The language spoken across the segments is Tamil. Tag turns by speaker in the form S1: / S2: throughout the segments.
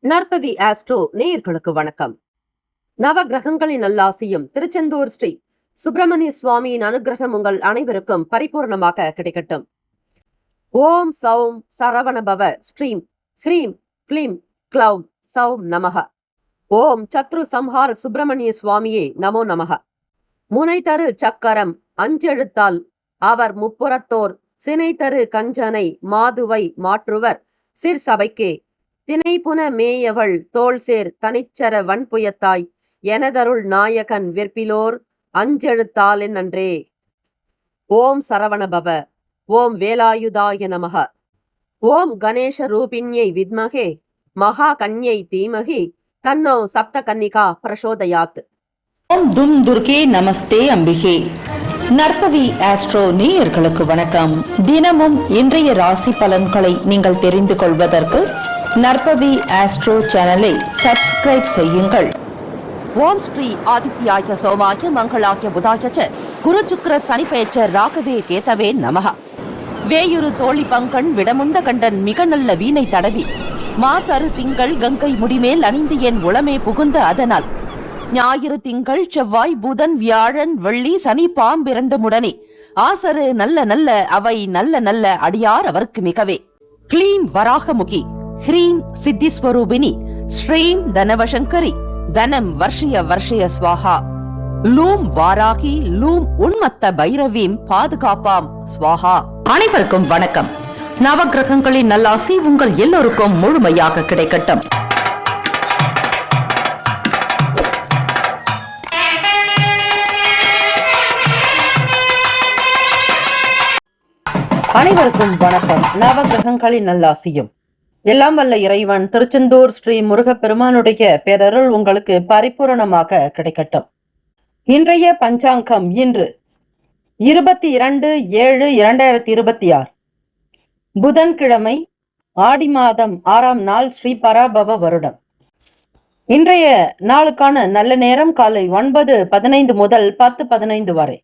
S1: நற்பவி ஆஸ்ட்ரோ நேயர்களுக்கு வணக்கம். நவ கிரகங்களின் நல்லாசியும் திருச்செந்தூர் ஸ்ரீ சுப்பிரமணிய சுவாமியின் அனுகிரகம் உங்கள் அனைவருக்கும் பரிபூர்ணமாக கிடைக்கட்டும். ஓம் சௌம் சரவணபவ ஸ்ரீம் ஹ்ரீம் க்ளீம் க்ளௌம் சௌம் நமக. ஓம் சத்ரு சம்ஹார சுப்பிரமணிய சுவாமியே நமோ நமக. முனை தரு சக்கரம் அஞ்செழுத்தால் அவர் முப்புறத்தோர் சினை தரு கஞ்சனை மாதுவை மாற்றுவர் சிற்சபைக்கே தினைப்புன மேயவள் தோள்சேர் தனிச்சர வன்புயத்தாய் எனதருள் நாயகன் வெற்பிலோர் அஞ்செழுத்தால் நன்றே. ஓம் சரவணபவ. ஓம் வேலாயுதாய நமக. ஓம் கணேஷ ரூபிண்யை வித்மகே மகா கன்யை தீமகி தன்னோ சப்த கன்னிகா பிரசோதயாத்.
S2: ஓம் தும் துர்கே நமஸ்தே அம்பிகே. நற்பவி ஆஸ்ட்ரோ நேயர்களுக்கு வணக்கம். தினமும் இன்றைய ராசி பலன்களை நீங்கள் தெரிந்து கொள்வதற்கு நற்பவி ஆஸ்ட்ரோ சேனலை சப்ஸ்கிரைப் செய்யுங்கள்.
S1: ஓம் ஸ்ரீ ஆதித்யாய சோமாய மங்களாய புதாய குரு சுக்கிர சனி பெயர்ச்ச ராகவே கேதவே நமக. வேயுரு தோழி பங்கன் விடமுண்ட கண்டன் மிக நல்ல வீணை தடவி மாசரு திங்கள் கங்கை முடிமேல் அணிந்து என் உளமே புகுந்த அதனால் ஞாயிறு திங்கள் செவ்வாய் புதன் வியாழன் வெள்ளி சனி பாம்பிரண்டு முடனே ஆசரு நல்ல நல்ல அவை நல்ல நல்ல அடியார் அவருக்கு மிகவே. க்ளீம் வராகமுகி ஹ்ரீம் சித்திஸ்வரூபிணி ஸ்ரீம் தனவசங்கரி தனம் வர்ஷய வர்ஷய ஸ்வாஹா. லூம் வாராகி லூம் உன்மத்த பைரவீம் பாதுகாப்பாம் ஸ்வாஹா.
S2: அனைவருக்கும் வணக்கம். நவகிரகங்களின் நல்லாசி உங்கள் எல்லோருக்கும் முழுமையாக கிடைக்கட்டும்.
S1: அனைவருக்கும் வணக்கம். நவகிரகங்களின் நல்லாசியும் எல்லாம் வல்ல இறைவன் திருச்செந்தூர் ஸ்ரீ முருகப்பெருமானுடைய பேரருள் உங்களுக்கு பரிபூரணமாக கிடைக்கட்டும். இன்றைய பஞ்சாங்கம் இன்று 22/7/2026 புதன்கிழமை, ஆடி மாதம் 6ஆம் நாள், ஸ்ரீ பராபவ வருடம். இன்றைய நாளுக்கான நல்ல நேரம் காலை 9:15 முதல் 10:15 வரை,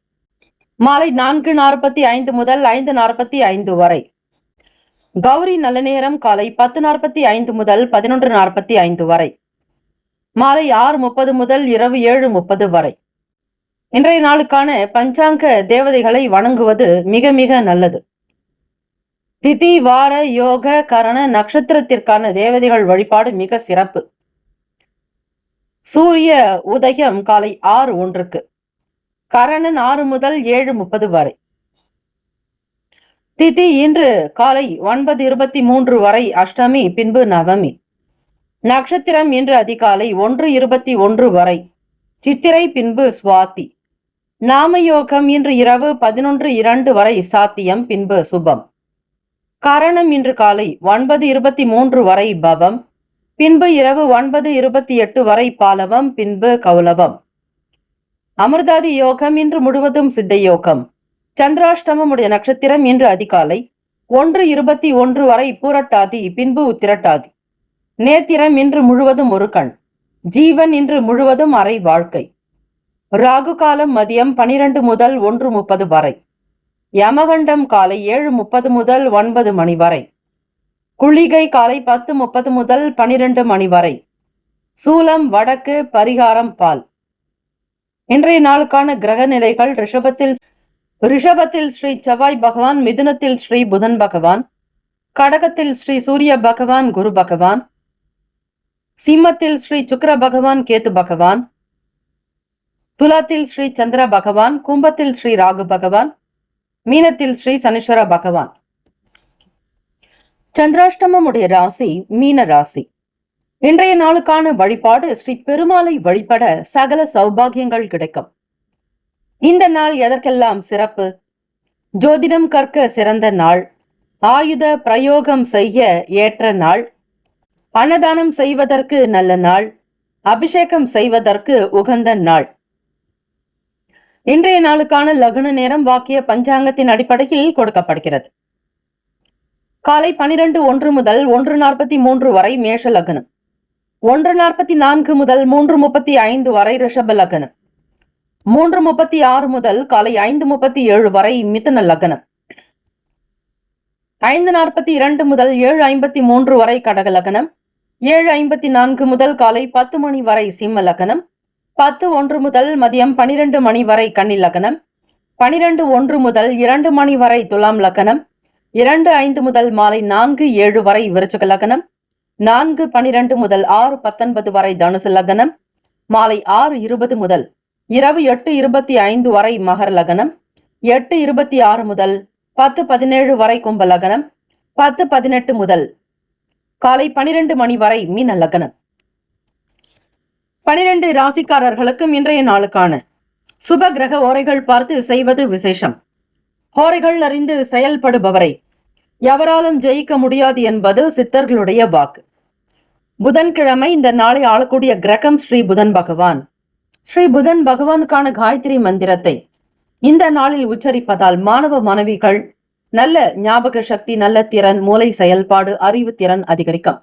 S1: மாலை 4:45 முதல் 5:45 வரை. கௌரி நல்ல நேரம் காலை 10:45 முதல் 11:45 வரை, மாலை 6:30 முதல் இரவு 7:30 வரை. இன்றைய நாளுக்கான பஞ்சாங்க தேவதைகளை வணங்குவது மிக மிக நல்லது. திதி வார யோக கரண நட்சத்திரத்திற்கான தேவதைகள் வழிபாடு மிக சிறப்பு. சூரிய உதயம் காலை 6:01, கரணன் 6 முதல் 7:30 வரை. திதி இன்று காலை 9:23 வரை அஷ்டமி, பின்பு நவமி. நட்சத்திரம் இன்று அதிகாலை 1:21 வரை சித்திரை, பின்பு சுவாதி. நாமயோகம் இன்று இரவு 11:02 வரை சாத்தியம், பின்பு சுபம். கரணம் இன்று காலை 9:23 வரை பவம், பின்பு இரவு 9:28 வரை பாலவம், பின்பு கௌலவம். அமிர்தாதி யோகம் இன்று முழுவதும் சித்த யோகம். சந்திராஷ்டமமுடைய நட்சத்திரம் இன்று அதிகாலை 1:21 வரை பூரட்டாதி, பின்பு உத்திரட்டாதி. நேத்திரம் இன்று முழுவதும் ஒரு கண். ஜீவன் இன்று முழுவதும் அரை வாழ்க்கை. ராகு காலம் மதியம் 12 முதல் 1:30 வரை. யமகண்டம் காலை 7:30 முதல் 9 மணி வரை. குளிகை காலை 10:30 முதல் 12 மணி வரை. சூலம் வடக்கு, பரிகாரம் பால். இன்றைய நாளுக்கான கிரக நிலைகள்: ரிஷபத்தில் ஸ்ரீ செவ்வாய் பகவான், மிதுனத்தில் ஸ்ரீ புதன் பகவான், கடகத்தில் ஸ்ரீ சூரிய பகவான் குரு பகவான், சிம்மத்தில் ஸ்ரீ சுக்கிர பகவான் கேது பகவான், துலாத்தில் ஸ்ரீ சந்திர பகவான், கும்பத்தில் ஸ்ரீ ராகு பகவான், மீனத்தில் ஸ்ரீ சனீஸ்வர பகவான். சந்திராஷ்டமமுடைய ராசி மீன ராசி. இன்றைய நாளுக்கான வழிபாடு: ஸ்ரீ பெருமாளை வழிபட சகல சௌபாகியங்கள் கிடைக்கும். இந்த நாள் எதற்கெல்லாம் சிறப்பு? ஜோதிடம் கற்க சிறந்த நாள், ஆயுத பிரயோகம் செய்ய ஏற்ற நாள், அன்னதானம் செய்வதற்கு நல்ல நாள், அபிஷேகம் செய்வதற்கு உகந்த நாள். இன்றைய நாளுக்கான லக்ன நேரம் வாக்கிய பஞ்சாங்கத்தின் அடிப்படையில் கொடுக்கப்படுகிறது. காலை 12:01 முதல் 1:43 வரை மேஷ லக்னம், 1:44 முதல் 3:35 வரை ரிஷப லக்னம், 3:36 முதல் காலை 5:37 வரை மிதுன லக்னம், 5:42 முதல் 7:53 வரை கடக லக்னம், 7:54 முதல் காலை 10 மணி வரை சிம்ம லக்னம், 10:01 முதல் மதியம் 12 மணி வரை கன்னி லக்னம், 12:01 முதல் 2 மணி வரை துலாம் லக்னம், 2:05 முதல் மாலை 4:07 வரை விருச்சிக லக்னம், 4:12 முதல் 6:19 வரை தனுசு லக்னம், மாலை 6:20 முதல் இரவு 8:25 வரை மகர லக்னம், 8:26 முதல் 10:17 வரை கும்ப லக்னம், 10:18 முதல் காலை 12 மணி வரை மீன லக்னம். 12 ராசிக்காரர்களுக்கும் இன்றைய நாளுக்கான சுப கிரக ஓரைகள் பார்த்து செய்வது விசேஷம். ஓரைகள் அறிந்து செயல்படுபவரை எவராலும் ஜெயிக்க முடியாது என்பது சித்தர்களுடைய வாக்கு. புதன்கிழமை இந்த நாளை ஆளக்கூடிய கிரகம் ஸ்ரீ புதன் பகவான். ஸ்ரீ புதன் பகவானுக்கான காயத்ரி மந்திரத்தை இந்த நாளில் உச்சரிப்பதால் மாணவ மாணவிகள் நல்ல ஞாபக சக்தி, நல்ல திறன், மூளை செயல்பாடு, அறிவு திறன் அதிகரிக்கும்.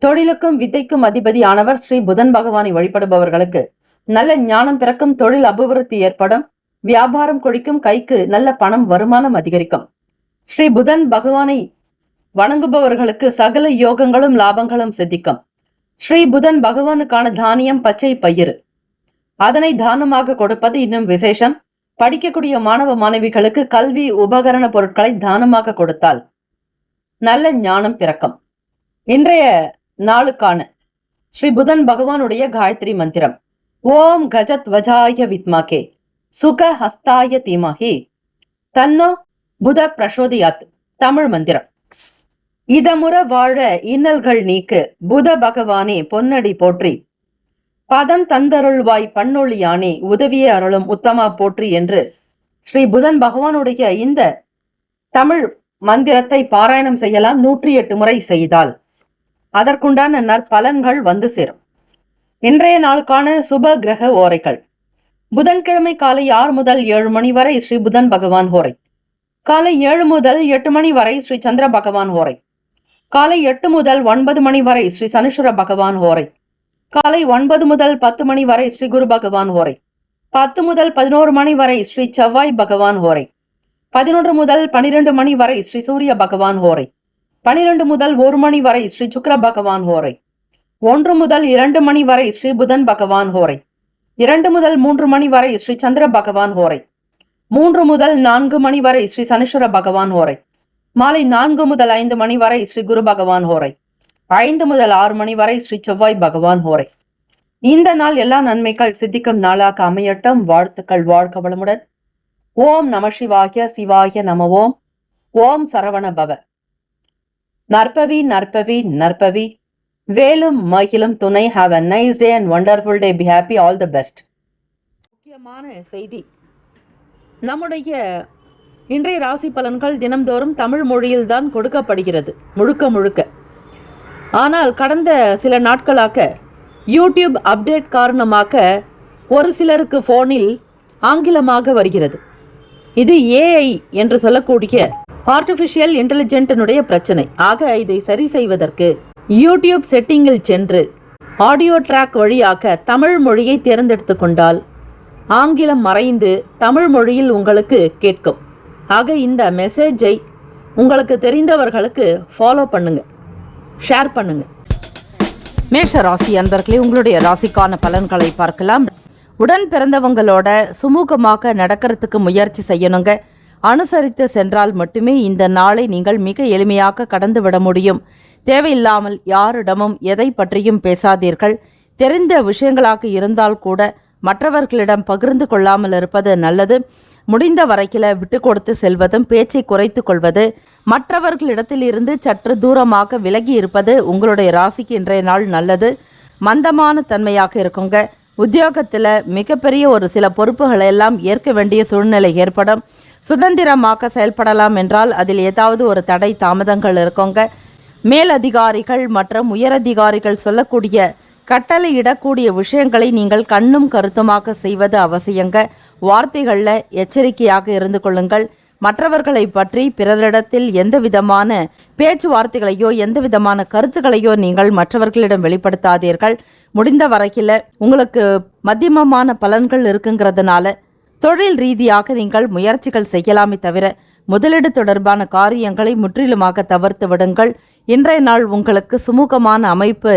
S1: தொழிலுக்கும் வித்தைக்கும் அதிபதியானவர் ஸ்ரீ புதன் பகவானை வழிபடுபவர்களுக்கு நல்ல ஞானம் பிறக்கும், தொழில் அபிவிருத்தி ஏற்படும், வியாபாரம் கொழிக்கும், கைக்கு நல்ல பணம் வருமானம் அதிகரிக்கும். ஸ்ரீ புதன் பகவானை வணங்குபவர்களுக்கு சகல யோகங்களும் லாபங்களும் சித்திக்கும். ஸ்ரீ புதன் பகவானுக்கான தானியம் பச்சை பயிறு, அதனை தானமாக கொடுப்பது இன்னும் விசேஷம். படிக்கக்கூடிய மாணவ மாணவிகளுக்கு கல்வி உபகரண பொருட்களை தானமாக கொடுத்தால் நல்ல ஞானம் பிறக்கும். இன்றைய நாளுக்கான ஸ்ரீ புதன் பகவானுடைய காயத்ரி மந்திரம் ஓம் கஜத் வஜாய வித்மகே சுக ஹஸ்தாய தீமஹி தன்னோ புத பிரசோதியாத். தமிழ் மந்திரம். இதமுற வாழ இன்னல்கள் நீக்கு புத பகவானே பொன்னடி போற்றி, பதம் தந்தருள்வாய் பன்னொழியானே உதவிய அருளும் உத்தமா போற்றி என்று ஸ்ரீ புதன் பகவானுடைய இந்த தமிழ் மந்திரத்தை பாராயணம் செய்யலாம். 108 முறை செய்தால் அதற்குண்டான நற்பலன்கள் வந்து சேரும். இன்றைய நாளுக்கான சுப கிரக ஓரைகள். புதன்கிழமை காலை 6 முதல் 7 மணி வரை ஸ்ரீ புதன் பகவான் ஹோரை, காலை 7 முதல் 8 மணி வரை ஸ்ரீ சந்திர பகவான் ஹோரை, காலை 8 முதல் 9 மணி வரை ஸ்ரீ சனீஸ்வர பகவான் ஹோரை, காலை 9 முதல் 10 மணி வரை ஸ்ரீ குரு பகவான் ஹோரை, 10 முதல் 11 மணி வரை ஸ்ரீ செவ்வாய் பகவான் ஹோரை, 11 முதல் 12 மணி வரை ஸ்ரீ சூரிய பகவான் ஹோரை, 12 முதல் 1 மணி வரை ஸ்ரீ சுக்கிர பகவான் ஹோரை, 1 முதல் 2 மணி வரை ஸ்ரீ புதன் பகவான் ஹோரை, 2 முதல் 3 மணி வரை ஸ்ரீ சந்திர பகவான் ஹோரை, 3 முதல் 4 மணி வரை ஸ்ரீ சனீஸ்வர பகவான் ஹோரை, மாலை 4 முதல் 5 மணி வரை ஸ்ரீ குரு பகவான் ஹோரை, 5 முதல் 6 மணி வரை ஸ்ரீ செவ்வாய் பகவான் ஹோரை. இந்த நாள் எல்லா நன்மைகள் சித்திக்கும் நாளாக அமையட்டும். வாழ்த்துக்கள். வாழ்க வளமுடன். ஓம் நம சிவாய சிவாய நம. ஓம் ஓம் சரவண பவ. நற்பவி நற்பவி நற்பவி. வேலும் மகிழும் துணை. Have a nice day and wonderful day. Be happy. All the best. முக்கியமான செய்தி, நம்முடைய இன்றைய ராசி பலன்கள் தினம்தோறும் தமிழ் மொழியில்தான் கொடுக்கப்படுகிறது முழுக்க முழுக்க. ஆனால் கடந்த சில நாட்களாக யூடியூப் அப்டேட் காரணமாக ஒரு சிலருக்கு ஃபோனில் ஆங்கிலமாக வருகிறது. இது ஏஐ என்று சொல்லக்கூடிய ஆர்டிஃபிஷியல் இன்டெலிஜென்ட்டினுடைய பிரச்சனை. ஆக இதை சரி செய்வதற்கு யூடியூப் செட்டிங்கில் சென்று ஆடியோ ட்ராக் வழியாக தமிழ் மொழியை தேர்ந்தெடுத்து கொண்டால் ஆங்கிலம் மறைந்து தமிழ் மொழியில் உங்களுக்கு கேட்கும். ஆக இந்த மெசேஜை உங்களுக்கு தெரிந்தவர்களுக்கு ஃபாலோ பண்ணுங்க, ஷேர் பண்ணுங்க.
S2: மேஷ ராசி அன்பர்களே, உங்களுடைய ராசிக்கான பலன்களை பார்க்கலாம். உடன் பிறந்தவங்களோட சுமூகமாக நடக்கிறதுக்கு முயற்சி செய்யணுங்க. அனுசரித்து சென்றால் மட்டுமே இந்த நாளை நீங்கள் மிக எளிமையாக கடந்து விட முடியும். தேவையில்லாமல் யாரிடமும் எதை பற்றியும் பேசாதீர்கள். தெரிந்த விஷயங்களாக இருந்தால் கூட மற்றவர்களிடம் பகிர்ந்து கொள்ளாமல் இருப்பது நல்லது. முடிந்த வரைக்கில விட்டு கொடுத்து செல்வதும், பேச்சை குறைத்து கொள்வது, மற்றவர்களிடத்தில் இருந்து சற்று தூரமாக விலகி இருப்பது உங்களுடைய ராசிக்கு இன்றைய நாள் நல்லது. மந்தமான தன்மையாக இருக்குங்க. உத்தியோகத்தில் மிகப்பெரிய ஒரு சில பொறுப்புகளை எல்லாம் ஏற்க வேண்டிய சூழ்நிலை ஏற்படும். சுதந்திரமாக செயல்படலாம் என்றால் அதில் ஏதாவது ஒரு தடை தாமதங்கள் இருக்குங்க. மேலதிகாரிகள் மற்றும் உயரதிகாரிகள் சொல்லக்கூடிய கட்டளையிடக்கூடிய விஷயங்களை நீங்கள் கண்ணும் கருத்துமாக செய்வது அவசியங்க. வார்த்தைகளில் எச்சரிக்கையாக இருந்து கொள்ளுங்கள். மற்றவர்களை பற்றி பிறரிடத்தில் எந்த விதமான பேச்சுவார்த்தைகளையோ எந்த விதமான கருத்துக்களையோ நீங்கள் மற்றவர்களிடம் வெளிப்படுத்தாதீர்கள். முடிந்த வரையில் உங்களுக்கு மத்தியமமான பலன்கள் இருக்குங்கிறதுனால தொழில் ரீதியாக நீங்கள் முயற்சிகள் செய்யலாமே தவிர
S1: முதலீடு தொடர்பான காரியங்களை முற்றிலுமாக தவிர்த்து விடுங்கள். இன்றைய நாள் உங்களுக்கு சுமூகமான அமைப்பு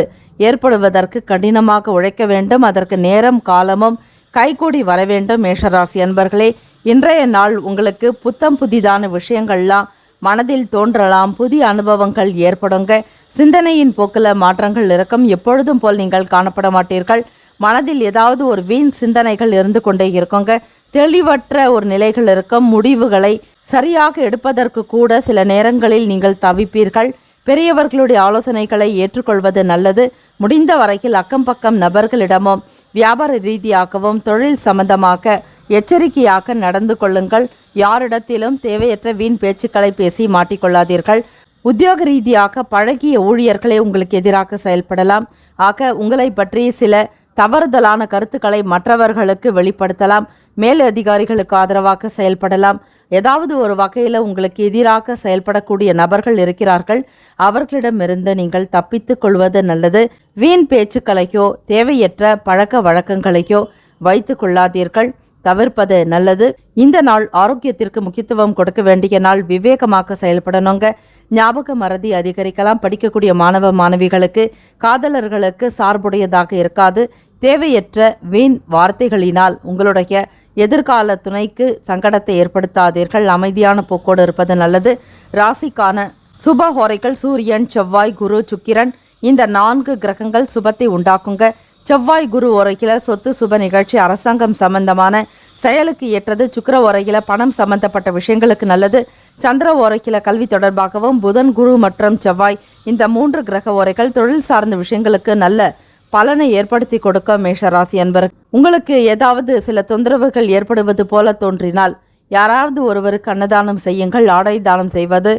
S1: ஏற்படுவதற்கு கடினமாக உழைக்க வேண்டும். அதற்கு நேரம் காலமும் கைகூடி வர வேண்டும். மேஷராசி அன்பர்களே, இன்றைய நாள் உங்களுக்கு புத்தம் புதிதான விஷயங்கள்லாம் மனதில் தோன்றலாம். புதிய அனுபவங்கள் ஏற்படுங்க. சிந்தனையின் போக்கில் மாற்றங்கள் இருக்கும். எப்பொழுதும் போல் நீங்கள் காணப்பட மாட்டீர்கள். மனதில் ஏதாவது ஒரு வீண் சிந்தனைகள் இருந்து கொண்டே இருக்குங்க. தெளிவற்ற ஒரு நிலைகள் இருக்கும். முடிவுகளை சரியாக எடுப்பதற்கு கூட சில நேரங்களில் நீங்கள் தவிப்பீர்கள். பெரியவர்களுடைய ஆலோசனைகளை ஏற்றுக்கொள்வது நல்லது. முடிந்த வரையில் அக்கம் பக்கம் நபர்களிடமும் வியாபார ரீதியாகவும் தொழில் சம்பந்தமாக எச்சரிக்கையாக நடந்து கொள்ளுங்கள். யாரிடத்திலும் தேவையற்ற வீண் பேச்சுக்களை பேசி மாட்டிக்கொள்ளாதீர்கள். உத்தியோக ரீதியாக பழகிய ஊழியர்களே உங்களுக்கு எதிராக செயல்படலாம். ஆக உங்களை பற்றி சில தவறுதலான கருத்துக்களை மற்றவர்களுக்கு வெளிப்படுத்தலாம். மேல் அதிகாரிகளுக்கு ஆதரவாக செயல்படலாம். ஏதாவது ஒரு வகையில் உங்களுக்கு எதிராக செயல்படக்கூடிய நபர்கள் இருக்கிறார்கள். அவர்களிடமிருந்து நீங்கள் தப்பித்துக் கொள்வது நல்லது. வீண் பேச்சுக்களையோ தேவையற்ற பழக்க வழக்கங்களையோ வைத்து கொள்ளாதீர்கள். தவிர்ப்பது நல்லது. இந்த நாள் ஆரோக்கியத்திற்கு முக்கியத்துவம் கொடுக்க வேண்டிய நாள். விவேகமாக செயல்படணுங்க. ஞாபக மறதி அதிகரிக்கலாம். படிக்கக்கூடிய மாணவ மாணவிகளுக்கு காதலர்களுக்கு சார்புடையதாக இருக்காது. தேவையற்ற வீண் வார்த்தைகளினால் உங்களுடைய எதிர்கால துணைக்கு சங்கடத்தை ஏற்படுத்தாதீர்கள். அமைதியான போக்கோடு இருப்பது நல்லது. ராசிக்கான சுப ஹோரைகள் சூரியன், செவ்வாய், குரு, சுக்கிரன் இந்த 4 கிரகங்கள் சுபத்தை உண்டாக்குங்க. செவ்வாய் குரு ஓரையில சொத்து சுப நிகழ்ச்சி, அரசாங்கம் சம்பந்தமான செயலுக்கு ஏற்றது. சுக்கிர ஓரையில பணம் சம்பந்தப்பட்ட விஷயங்களுக்கு நல்லது. சந்திர ஓரையில கல்வி தொடர்பாகவும், புதன், குரு மற்றும் செவ்வாய் இந்த 3 கிரக ஓரைகள் தொழில் சார்ந்த விஷயங்களுக்கு நல்ல பலனை ஏற்படுத்தி கொடுக்க. மேஷராசி அன்பர், உங்களுக்கு ஏதாவது சில தொந்தரவுகள் ஏற்படுவது போல தோன்றினால் யாராவது ஒருவருக்கு அன்னதானம் செய்யுங்கள். ஆடை தானம் செய்வது,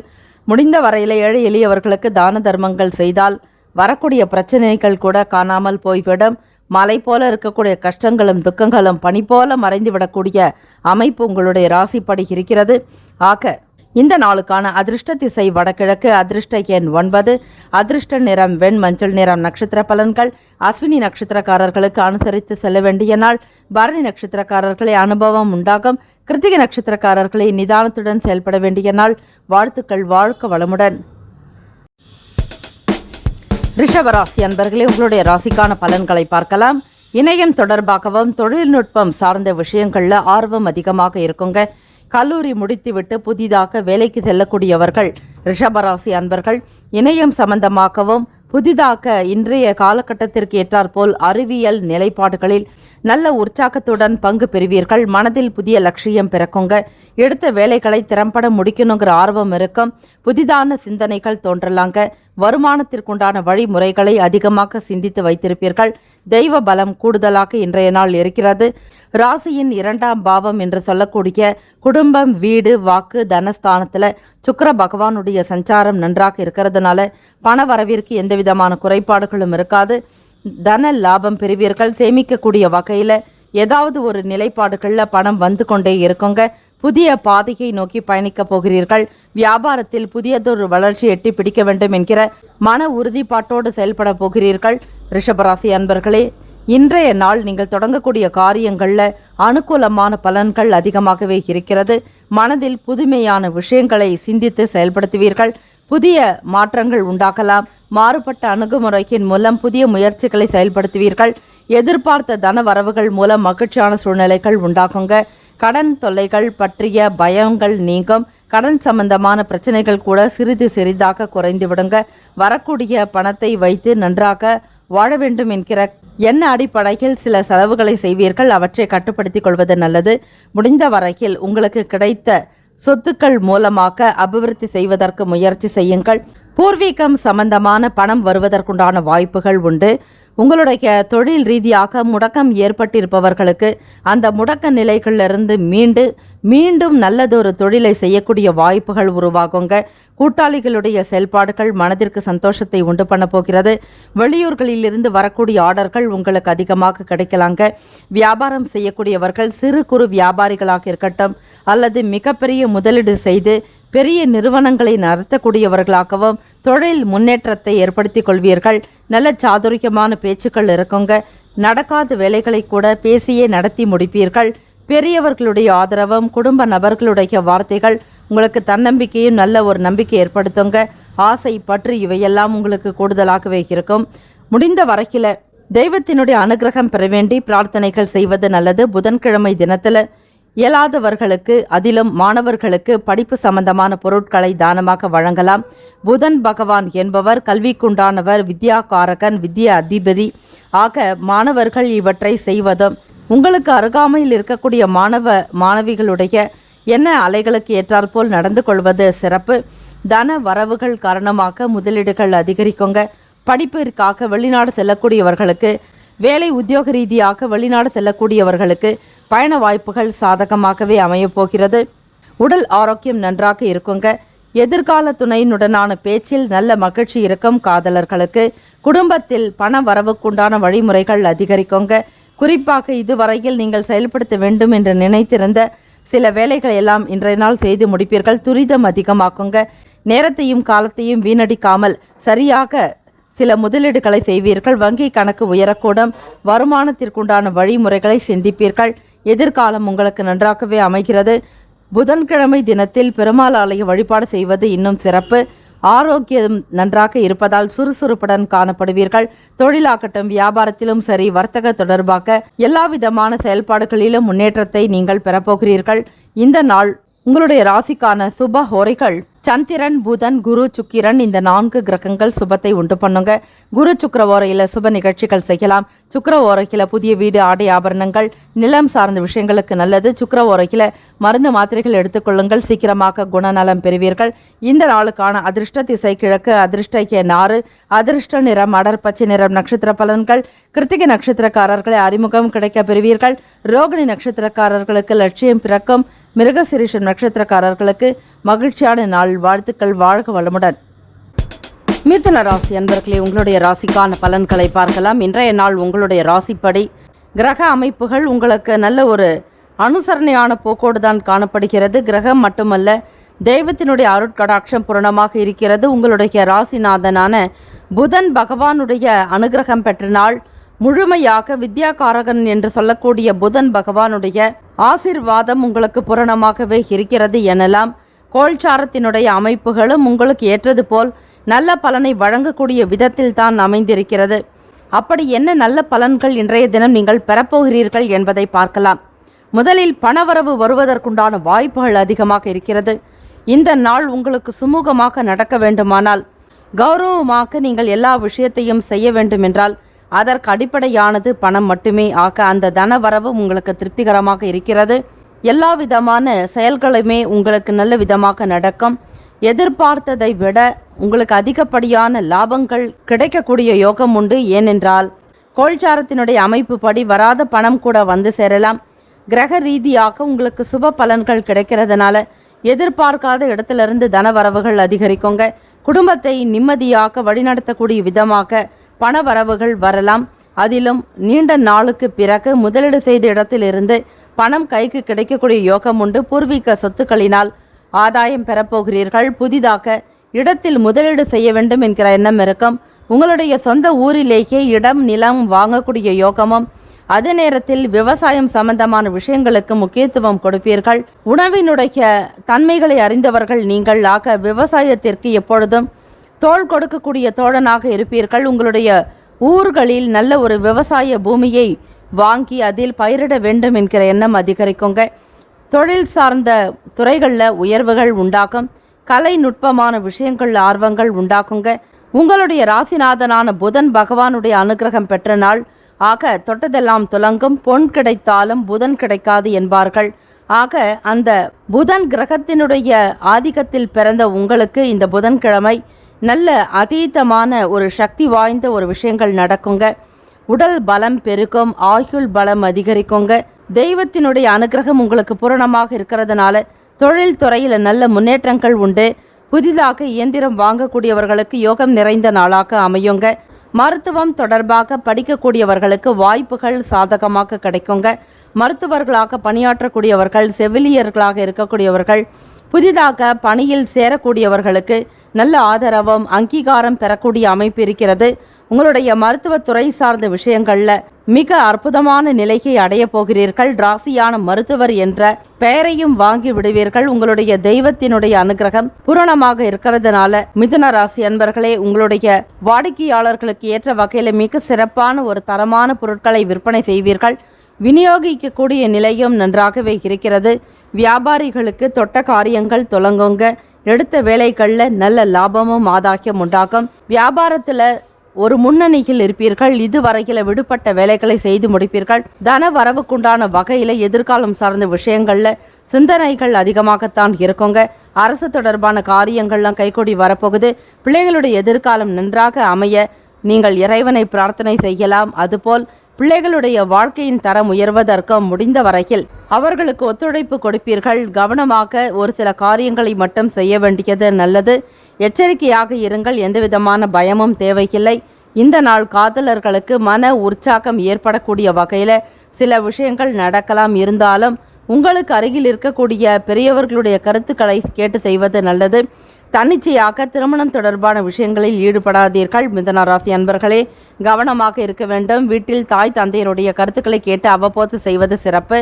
S1: முடிந்த வரையில ஏழை எளியவர்களுக்கு தான தர்மங்கள் செய்தால் வரக்கூடிய பிரச்சனைகள் கூட காணாமல் போய்விடும். மலை போல இருக்கக்கூடிய கஷ்டங்களும் துக்கங்களும் பனி போல மறைந்துவிடக்கூடிய அமைப்பு உங்களுடைய ராசிப்படி இருக்கிறது. ஆக இந்த நாளுக்கான அதிர்ஷ்ட திசை வடகிழக்கு, அதிர்ஷ்ட எண் 9, அதிர்ஷ்ட நிறம் வெண் மஞ்சள் நிறம். நட்சத்திர பலன்கள்: அஸ்வினி நட்சத்திரக்காரர்களுக்கு அனுசரித்து செல்ல வேண்டிய நாள். பரணி நட்சத்திரக்காரர்களை அனுபவம் உண்டாகும். கிருத்திகை நட்சத்திரக்காரர்களை நிதானத்துடன் செயல்பட வேண்டிய நாள். வாழ்த்துக்கள். வாழ்க வளமுடன். ரிஷபராசி அன்பர்களே, உங்களுடைய ராசிக்கான பலன்களை பார்க்கலாம். இணையம் தொடர்பாகவும் தொழில்நுட்பம் சார்ந்த விஷயங்கள்ல ஆர்வம் அதிகமாக இருக்குங்க. கல்லூரி முடித்துவிட்டு புதிதாக வேலைக்கு செல்லக்கூடியவர்கள் ரிஷபராசி அன்பர்கள் இணையம் சம்பந்தமாகவும் புதிதாக இன்றைய காலகட்டத்திற்கு ஏற்றாற்போல் அறிவியல் நிலைப்பாடுகளில் நல்ல உற்சாகத்துடன் பங்கு பெறுவீர்கள். மனதில் புதிய லட்சியம் பிறக்குங்க. எடுத்த வேலைகளை திறம்பட முடிக்கணுங்கிற ஆர்வம் இருக்கும். புதிதான சிந்தனைகள் தோன்றலாங்க. வருமானத்திற்குண்டான வழிமுறைகளை அதிகமாக சிந்தித்து வைத்திருப்பீர்கள். தெய்வ பலம் கூடுதலாக இன்றைய நாள் இருக்கிறது. ராசியின் 2ஆம் பாவம் என்று சொல்லக்கூடிய குடும்பம், வீடு, வாக்கு, தனஸ்தானத்தில் சுக்கிர பகவானுடைய சஞ்சாரம் நன்றாக இருக்கிறதுனால பண வரவிற்கு எந்த விதமான குறைபாடுகளும் இருக்காது. தன லாபம் பெறுவீர்கள். சேமிக்கக்கூடிய வகையில் ஏதாவது ஒரு நிலைப்பாடுகளில் பணம் வந்து கொண்டே இருக்குங்க. புதிய பாதையை நோக்கி பயணிக்க போகிறீர்கள். வியாபாரத்தில் புதியதொரு வளர்ச்சி எட்டி பிடிக்க வேண்டும் என்கிற மன உறுதிப்பாட்டோடு செயல்பட போகிறீர்கள். ரிஷபராசி அன்பர்களே, இன்றைய நாள் நீங்கள் தொடங்கக்கூடிய காரியங்களில் அனுகூலமான பலன்கள் அதிகமாகவே இருக்கிறது. மனதில் புதுமையான விஷயங்களை சிந்தித்து செயல்படுத்துவீர்கள். புதிய மாற்றங்கள் உண்டாகலாம். மாறுபட்ட அணுகுமுறையின் மூலம் புதிய முயற்சிகளை செயல்படுத்துவீர்கள். எதிர்பார்த்த தன வரவுகள் மூலம் மகிழ்ச்சியான சூழ்நிலைகள் உண்டாகுங்க. கடன் தொல்லைகள் பற்றிய பயங்கள் நீங்கும். கடன் சம்பந்தமான பிரச்சனைகள் கூட சிறிது சிறிதாக குறைந்து விடுங்க. வரக்கூடிய பணத்தை வைத்து நன்றாக வாழ வேண்டும் என்கிற எண்ண அடிப்படையில் சில செலவுகளை செய்வீர்கள். அவற்றை கட்டுப்படுத்திக் கொள்வது நல்லது. முடிந்த வரையில் உங்களுக்கு கிடைத்த சொத்துக்கள் மூலமாக அபிவிருத்தி செய்வதற்கு முயற்சி செய்யுங்கள். பூர்வீகம் சம்பந்தமான பணம் வருவதற்குண்டான வாய்ப்புகள் உண்டு. உங்களுடைய தொழில் ரீதியாக முடக்கம் ஏற்பட்டிருப்பவர்களுக்கு அந்த முடக்க நிலைகளிலிருந்து மீண்டும் நல்லதொரு தொழிலை செய்யக்கூடிய வாய்ப்புகள் உருவாகுங்க. கூட்டாளிகளுடைய செயல்பாடுகள் மனதிற்கு சந்தோஷத்தை உண்டு பண்ண போகிறது. வெளியூர்களிலிருந்து வரக்கூடிய ஆர்டர்கள் உங்களுக்கு அதிகமாக கிடைக்கலாங்க. வியாபாரம் செய்யக்கூடியவர்கள் சிறு குறு வியாபாரிகளாக இருக்கட்டும் அல்லது மிகப்பெரிய முதலீடு செய்து பெரிய நிறுவனங்களை நடத்தக்கூடியவர்களாகவும் தொழில் முன்னேற்றத்தை ஏற்படுத்திக் கொள்வீர்கள். நல்ல சாதுரியமான பேச்சுக்கள் இருக்குங்க. நடக்காத வேலைகளை கூட பேசியே நடத்தி முடிப்பீர்கள். பெரியவர்களுடைய ஆதரவும் குடும்ப நபர்களுடைய வார்த்தைகள் உங்களுக்கு தன்னம்பிக்கையும் நல்ல ஒரு நம்பிக்கை ஏற்படுத்துங்க. ஆசை பற்று இவையெல்லாம் உங்களுக்கு கூடுதலாகவே இருக்கும். முடிந்த வரைக்கில தெய்வத்தினுடைய அனுகிரகம் பெற வேண்டி பிரார்த்தனைகள் செய்வது நல்லது. புதன்கிழமை தினத்தில் இயலாதவர்களுக்கு அதிலும் மாணவர்களுக்கு படிப்பு சம்பந்தமான பொருட்களை தானமாக வழங்கலாம். புதன் பகவான் என்பவர் கல்விக்குண்டானவர், வித்யாகாரகன், வித்யா அதிபதி ஆக மாணவர்கள் இவற்றை செய்வதும் உங்களுக்கு அருகாமையில் இருக்கக்கூடிய மாணவிகளுடைய என்ன அலைகளுக்கு ஏற்றாற்போல் நடந்து கொள்வது சிறப்பு. தன வரவுகள் காரணமாக முதலீடுகள் அதிகரிக்குங்க. படிப்பிற்காக வெளிநாடு செல்லக்கூடியவர்களுக்கு, வேலை உத்தியோக ரீதியாக வெளிநாடு செல்லக்கூடியவர்களுக்கு பயண வாய்ப்புகள் சாதகமாகவே அமையப் போகிறது. உடல் ஆரோக்கியம் நன்றாக இருக்குங்க. எதிர்கால துணையினுடனான பேச்சில் நல்ல மகிழ்ச்சி இருக்கும். காதலர்களுக்கு குடும்பத்தில் பண வரவுக்குண்டான வழிமுறைகள் அதிகரிக்குங்க. குறிப்பாக இதுவரையில் நீங்கள் செயல்படுத்த வேண்டும் என்று நினைத்திருந்த சில வேலைகளை எல்லாம் இன்றைய நாள் செய்து முடிப்பீர்கள். துரிதம் அதிகமாக்குங்க. நேரத்தையும் காலத்தையும் வீணடிக்காமல் சரியாக சில முதலீடுகளை செய்வீர்கள். வங்கி கணக்கு உயரக்கூடும். வருமானத்திற்குண்டான வழிமுறைகளை சிந்திப்பீர்கள். எதிர்காலம் உங்களுக்கு நன்றாகவே அமைகிறது. புதன்கிழமை தினத்தில் பெருமாள் ஆலய வழிபாடு செய்வது இன்னும் சிறப்பு. ஆரோக்கியம் நன்றாக இருப்பதால் சுறுசுறுப்புடன் காணப்படுவீர்கள். தொழிலாகட்டும், வியாபாரத்திலும் சரி, வர்த்தக தொடர்பாக எல்லா விதமான செயல்பாடுகளிலும் முன்னேற்றத்தை நீங்கள் பெறப்போகிறீர்கள். இந்த நாள் உங்களுடைய ராசிக்கான சுப ஹோரைகள் சந்திரன், புதன், குரு, சுக்கிரன் இந்த 4 கிரகங்கள் சுபத்தை உண்டு பண்ணுங்க. குரு சுக்கிர ஓரையில் சுப நிகழ்ச்சிகள் செய்யலாம். சுக்கிர ஓரையில் புதிய வீடு, ஆடை, ஆபரணங்கள், நிலம் சார்ந்த விஷயங்களுக்கு நல்லது. சுக்கிர ஓரையில் மருந்து மாத்திரைகள் எடுத்துக்கொள்ளுங்கள். சீக்கிரமாக குணநலம் பெறுவீர்கள். இந்த நாளுக்கான அதிர்ஷ்ட திசை கிழக்கு, அதிர்ஷ்ட நாறு, அதிர்ஷ்ட நிறம் அடர் பச்சை நிறம். நட்சத்திர பலன்கள்: கிருத்திகை நட்சத்திரக்காரர்களை அறிமுகம் கிடைக்க பெறுவீர்கள். ரோகிணி நட்சத்திரக்காரர்களுக்கு லட்சியம் பிறக்கும். மிருகசிரீஷம் நட்சத்திரக்காரர்களுக்கு மகிழ்ச்சியான நாள். வாழ்த்துக்கள். வாழ்க வளமுடன். மிதுன ராசி அன்பர்களே, உங்களுடைய ராசிக்கான பலன்களை பார்க்கலாம். இன்றைய நாள் உங்களுடைய ராசிப்படி கிரக அமைப்புகள் உங்களுக்கு நல்ல ஒரு அனுசரணையான போக்கோடு தான் காணப்படுகிறது. கிரகம் மட்டுமல்ல, தெய்வத்தினுடைய அருட்கடாட்சம் பூரணமாக இருக்கிறது. உங்களுடைய ராசிநாதனான புதன் பகவானுடைய அனுகிரகம் பெற்ற நாள். முழுமையாக வித்யாகாரகன் என்று சொல்லக்கூடிய புதன் பகவானுடைய ஆசீர்வாதம் உங்களுக்கு பூரணமாகவே இருக்கிறது எனலாம். கோல்சாரத்தினுடைய அமைப்புகளும் உங்களுக்கு ஏற்றது போல் நல்ல பலனை வழங்கக்கூடிய விதத்தில் தான் அமைந்திருக்கிறது. அப்படி என்ன நல்ல பலன்கள் இன்றைய தினம் நீங்கள் பெறப்போகிறீர்கள் என்பதை பார்க்கலாம். முதலில் பணவரவு வருவதற்குண்டான வாய்ப்புகள் அதிகமாக இருக்கிறது. இந்த நாள் உங்களுக்கு சுமூகமாக நடக்க வேண்டுமானால், கௌரவமாக நீங்கள் எல்லா விஷயத்தையும் செய்ய வேண்டும் என்றால் அதற்கு அடிப்படையானது பணம் மட்டுமே ஆக அந்த தன வரவு உங்களுக்கு திருப்திகரமாக இருக்கிறது. எல்லா விதமான செயல்களுமே உங்களுக்கு நல்ல விதமாக நடக்கும். எதிர்பார்த்ததை விட உங்களுக்கு அதிகப்படியான லாபங்கள் கிடைக்கக்கூடிய யோகம் உண்டு. ஏனென்றால் கோல்சாரத்தினுடைய அமைப்பு படி வராத பணம் கூட வந்து சேரலாம். கிரக ரீதியாக உங்களுக்கு சுப பலன்கள் கிடைக்கிறதுனால எதிர்பார்க்காத இடத்திலிருந்து தனவரவுகள் அதிகரிக்குங்க. குடும்பத்தை நிம்மதியாக வழிநடத்தக்கூடிய விதமாக பண வரவுகள் வரலாம். அதிலும் நீண்ட நாளுக்கு பிறகு முதலீடு செய்த இடத்திலிருந்து பணம் கைக்கு கிடைக்கக்கூடிய யோகம் உண்டு. பூர்வீக சொத்துக்களினால் ஆதாயம் பெறப்போகிறீர்கள். புதிதாக இடத்தில் முதலீடு செய்ய வேண்டும் என்கிற எண்ணம் இருக்கும். உங்களுடைய சொந்த ஊரிலேயே இடம், நிலம் வாங்கக்கூடிய யோகமும், அதே நேரத்தில் விவசாயம் சம்பந்தமான விஷயங்களுக்கு முக்கியத்துவம் கொடுப்பீர்கள். உணவினுடைய தன்மைகளை அறிந்தவர்கள் நீங்கள் ஆக விவசாயத்திற்கு எப்பொழுதும் தோள் கொடுக்கக்கூடிய தோழனாக இருப்பீர்கள். உங்களுடைய ஊர்களில் நல்ல ஒரு விவசாய பூமியை வாங்கி அதில் பயிரிட வேண்டும் என்கிற எண்ணம் அதிகரிக்குங்க. தொழில் சார்ந்த துறைகளில் உயர்வுகள் உண்டாகும். கலை நுட்பமான விஷயங்கள் ஆர்வங்கள் உண்டாக்குங்க. உங்களுடைய ராசிநாதனான புதன் பகவானுடைய அனுகிரகம் பெற்ற நாள் ஆக தொட்டதெல்லாம் துலங்கும். பொன் கிடைத்தாலும் புதன் கிடைக்காது என்பார்கள். ஆக அந்த புதன் கிரகத்தினுடைய ஆதிக்கத்தில் பிறந்த உங்களுக்கு இந்த புதன்கிழமை நல்ல அதீதமான ஒரு சக்தி வாய்ந்த ஒரு விஷயங்கள் நடக்குங்க. உடல் பலம் பெருக்கும். ஆயுள் பலம் அதிகரிக்குங்க. தெய்வத்தினுடைய அனுகிரகம் உங்களுக்கு பூரணமாக இருக்கிறதுனால தொழில் துறையில் நல்ல முன்னேற்றங்கள் உண்டு. புதிதாக இயந்திரம் வாங்கக்கூடியவர்களுக்கு யோகம் நிறைந்த நாளாக அமையுங்க. மருத்துவம் தொடர்பாக படிக்கக்கூடியவர்களுக்கு வாய்ப்புகள் சாதகமாக கிடைக்குங்க. மருத்துவர்களாக பணியாற்றக்கூடியவர்கள், செவிலியர்களாக இருக்கக்கூடியவர்கள், புதிதாக பணியில் சேரக்கூடியவர்களுக்கு நல்ல ஆதரவும் அங்கீகாரம் பெறக்கூடிய அமைப்பு இருக்கிறது. உங்களுடைய மருத்துவத்துறை சார்ந்த விஷயங்களில் மிக அற்புதமான நிலையை அடைய போகிறீர்கள். ராசியான மருத்துவர் என்ற பெயரையும் வாங்கி விடுவீர்கள். உங்களுடைய தெய்வத்தினுடைய அனுகிரகம் பூரணமாக இருக்கிறதுனால மிதுன ராசி அன்பர்களே, உங்களுடைய வாடிக்கையாளர்களுக்கு ஏற்ற வகையில் மிக சிறப்பான ஒரு தரமான பொருட்களை விற்பனை செய்வீர்கள். விநியோகிக்கக்கூடிய நிலையும் நன்றாகவே இருக்கிறது. வியாபாரிகளுக்கு தொட்ட காரியங்கள் தொடங்குங்க. எடுத்த வேலைகளில் நல்ல லாபமும் ஆதாயம் உண்டாகும். வியாபாரத்தில் ஒரு முன்னணியில் இருப்பீர்கள். இதுவரையில் விடுபட்ட வேலைகளை செய்து முடிப்பீர்கள். தன வரவுக்குண்டான வகையில் எதிர்காலம் சார்ந்த விஷயங்களில் சிந்தனைகள் அதிகமாகத்தான் இருக்குங்க. அரசு தொடர்பான காரியங்கள்லாம் கைகூடி வரப்போகுது. பிள்ளைகளுடைய எதிர்காலம் நன்றாக அமைய நீங்கள் இறைவனை பிரார்த்தனை செய்யலாம். அதுபோல் பிள்ளைகளுடைய வாழ்க்கையின் தரம் உயர்வதற்கும் முடிந்த வரையில் அவர்களுக்கு ஒத்துழைப்பு கொடுப்பீர்கள். கவனமாக ஒரு சில காரியங்களை மட்டும் செய்ய வேண்டியது நல்லது. எச்சரிக்கையாக இருங்கள். எந்தவிதமான பயமும் தேவையில்லை. இந்த நாள் காதலர்களுக்கு மன உற்சாகம் ஏற்படக்கூடிய வகையில் சில விஷயங்கள் நடக்கலாம். இருந்தாலும் உங்களுக்கு அருகில் இருக்கக்கூடிய பெரியவர்களுடைய கருத்துக்களை கேட்டு செய்வது நல்லது. தன்னிச்சையாக திருமணம் தொடர்பான விஷயங்களில் ஈடுபடாதீர்கள். மிதுன ராசி அன்பர்களே, கவனமாக இருக்க வேண்டும். வீட்டில் தாய் தந்தையருடைய கருத்துக்களை கேட்டு அவ்வப்போது செய்வது சிறப்பு.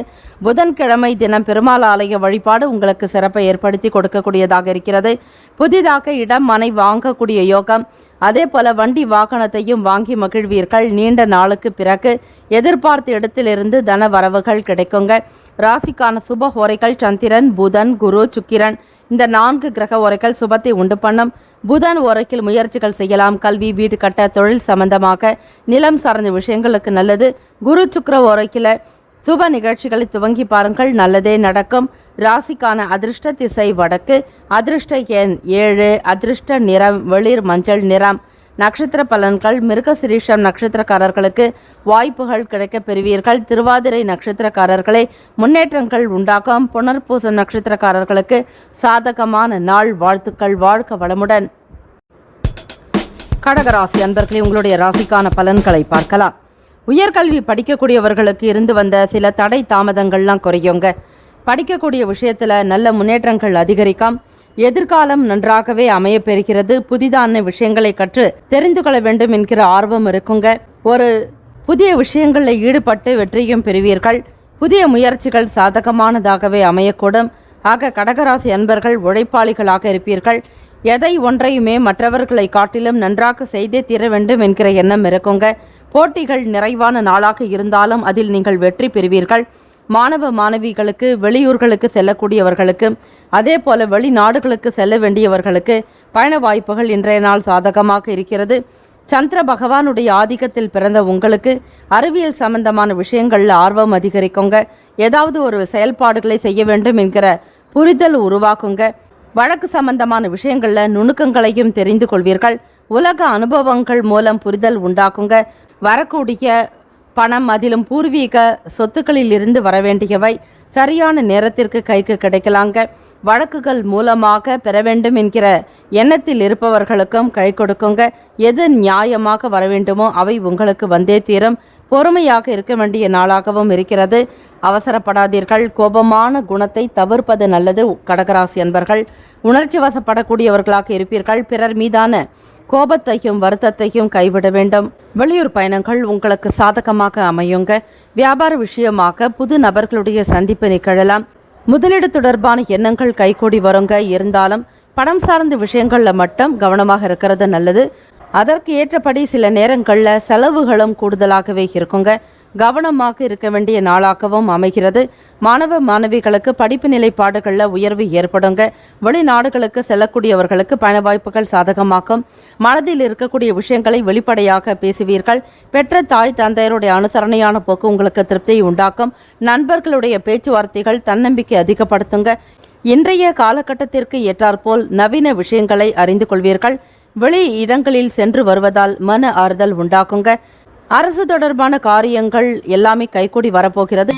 S1: புதன்கிழமை தினம் பெருமாள் ஆலய வழிபாடு உங்களுக்கு சிறப்பை ஏற்படுத்தி கொடுக்கக்கூடியதாக இருக்கிறது. புதிதாக இடம் மனை வாங்கக்கூடிய யோகம், அதே போல வண்டி வாகனத்தையும் வாங்கி மகிழ்வீர்கள். நீண்ட நாளுக்கு பிறகு எதிர்பார்த்த இடத்திலிருந்து தன வரவுகள் கிடைக்குங்க. ராசிக்கான சுப ஹோரைகள் சந்திரன், புதன், குரு, சுக்கிரன் இந்த 4 கிரக ஓரைகள் சுபத்தை உண்டு பண்ணும். புதன் ஓரைக்கில் முயற்சிகள் செய்யலாம். கல்வி, வீடு கட்ட, தொழில் சம்பந்தமாக நிலம் சார்ந்த விஷயங்களுக்கு நல்லது. குரு சுக்கிர ஓரைக்கில் சுப நிகழ்ச்சிகளை துவங்கி பாருங்கள், நல்லதே நடக்கும். ராசிக்கான அதிர்ஷ்ட திசை வடக்கு, அதிர்ஷ்ட எண் 7, அதிர்ஷ்ட நிறம் வெளிர் மஞ்சள் நிறம். நட்சத்திர பலன்கள்: மிருகசிரீஷம் நட்சத்திரக்காரர்களுக்கு வாய்ப்புகள் கிடைக்க பெறுவீர்கள். திருவாதிரை நட்சத்திரக்காரர்களே, முன்னேற்றங்கள் உண்டாகும். புனர்பூசம் நட்சத்திரக்காரர்களுக்கு சாதகமான நாள். வாழ்த்துக்கள். வாழ்க வளமுடன். கடகராசி அன்பர்களே, உங்களுடைய ராசிக்கான பலன்களை பார்க்கலாம். உயர்கல்வி படிக்கக்கூடியவர்களுக்கு இருந்து வந்த சில தடை தாமதங்கள்லாம் குறையுங்க. படிக்கக்கூடிய விஷயத்தில் நல்ல முன்னேற்றங்கள் அதிகரிக்கும். எதிர்காலம் நன்றாகவே அமைய பெறுகிறது. புதிதான விஷயங்களை கற்று தெரிந்து கொள்ள வேண்டும் என்கிற ஆர்வம் இருக்குங்க. ஒரு புதிய விஷயங்களில் ஈடுபட்டு வெற்றியும் பெறுவீர்கள். புதிய முயற்சிகள் சாதகமானதாகவே அமையக்கூடும். ஆக கடகராசி அன்பர்கள் உழைப்பாளிகளாக இருப்பீர்கள். எதை ஒன்றையுமே மற்றவர்களை காட்டிலும் நன்றாக செய்தே தீர வேண்டும் என்கிற எண்ணம் இருக்குங்க. போட்டிகள் நிறைவான நாளாக இருந்தாலும் அதில் நீங்கள் வெற்றி பெறுவீர்கள். மாணவ மாணவிகளுக்கு, வெளியூர்களுக்கு செல்லக்கூடியவர்களுக்கு, அதே போல வெளிநாடுகளுக்கு செல்ல வேண்டியவர்களுக்கு பயண வாய்ப்புகள் இன்றைய நாள் சாதகமாக இருக்கிறது. சந்திர பகவானுடைய ஆதிக்கத்தில் பிறந்த உங்களுக்கு அறிவியல் சம்பந்தமான விஷயங்களில் ஆர்வம் அதிகரிக்குங்க. ஏதாவது ஒரு செயல்பாடுகளை செய்ய வேண்டும் என்கிற புரிதல் உருவாக்குங்க. வழக்கு சம்பந்தமான விஷயங்களில் நுணுக்கங்களையும் தெரிந்து கொள்வீர்கள். உலக அனுபவங்கள் மூலம் புரிதல் உண்டாக்குங்க. வரக்கூடிய பணம், அதிலும் பூர்வீக சொத்துக்களில் இருந்து வரவேண்டியவை சரியான நேரத்திற்கு கைக்கு கிடைக்கலாங்க. வழக்குகள் மூலமாக பெற வேண்டும் என்கிற எண்ணத்தில் இருப்பவர்களுக்கும் கை கொடுக்குங்க. எது நியாயமாக வர வேண்டுமோ அவை உங்களுக்கு வந்தே தீரும். பொறுமையாக இருக்க வேண்டிய நாளாகவும் இருக்கிறது. அவசரப்படாதீர்கள். கோபமான குணத்தை தவிர்ப்பது நல்லது. கடகராசி அன்பர்கள் உணர்ச்சி வசப்படக்கூடியவர்களாக இருப்பீர்கள். பிறர் மீதான கோபத்தையும் வருத்தத்தையும் கைவிட வேண்டும். வெளியூர் பயணங்கள் உங்களுக்கு சாதகமாக அமையுங்க. வியாபார விஷயமாக புது நபர்களுடைய சந்திப்பு நிகழலாம். முதலீடு தொடர்பான எண்ணங்கள் கைகூடி வருங்க. இருந்தாலும் பணம் சார்ந்த விஷயங்களில் மட்டும் கவனமாக இருக்கிறது நல்லது. அதற்கு ஏற்றபடி சில நேரங்களில் செலவுகளும் கூடுதலாகவே இருக்குங்க. கவனமாக இருக்க வேண்டிய நாளாகவும் அமைகிறது. மாணவ மாணவிகளுக்கு படிப்பு நிலைப்பாடுகளில் உயர்வு ஏற்படுங்க. வெளிநாடுகளுக்கு செல்லக்கூடியவர்களுக்கு பயண வாய்ப்புகள் சாதகமாக்கும். மனதில் இருக்கக்கூடிய விஷயங்களை வெளிப்படையாக பேசுவீர்கள். பெற்ற தாய் தந்தையருடைய அனுசரணையான போக்கு உங்களுக்கு திருப்தியை உண்டாக்கும். நண்பர்களுடைய பேச்சுவார்த்தைகள் தன்னம்பிக்கை அதிகப்படுத்துங்க. இன்றைய காலகட்டத்திற்கு ஏற்றாற்போல் நவீன விஷயங்களை அறிந்து கொள்வீர்கள். வெளி இடங்களில் சென்று வருவதால் மன ஆறுதல் உண்டாக்குங்க. அரசு தொடர்பான காரியங்கள் எல்லாமே கைகூடி வரப்போகிறது.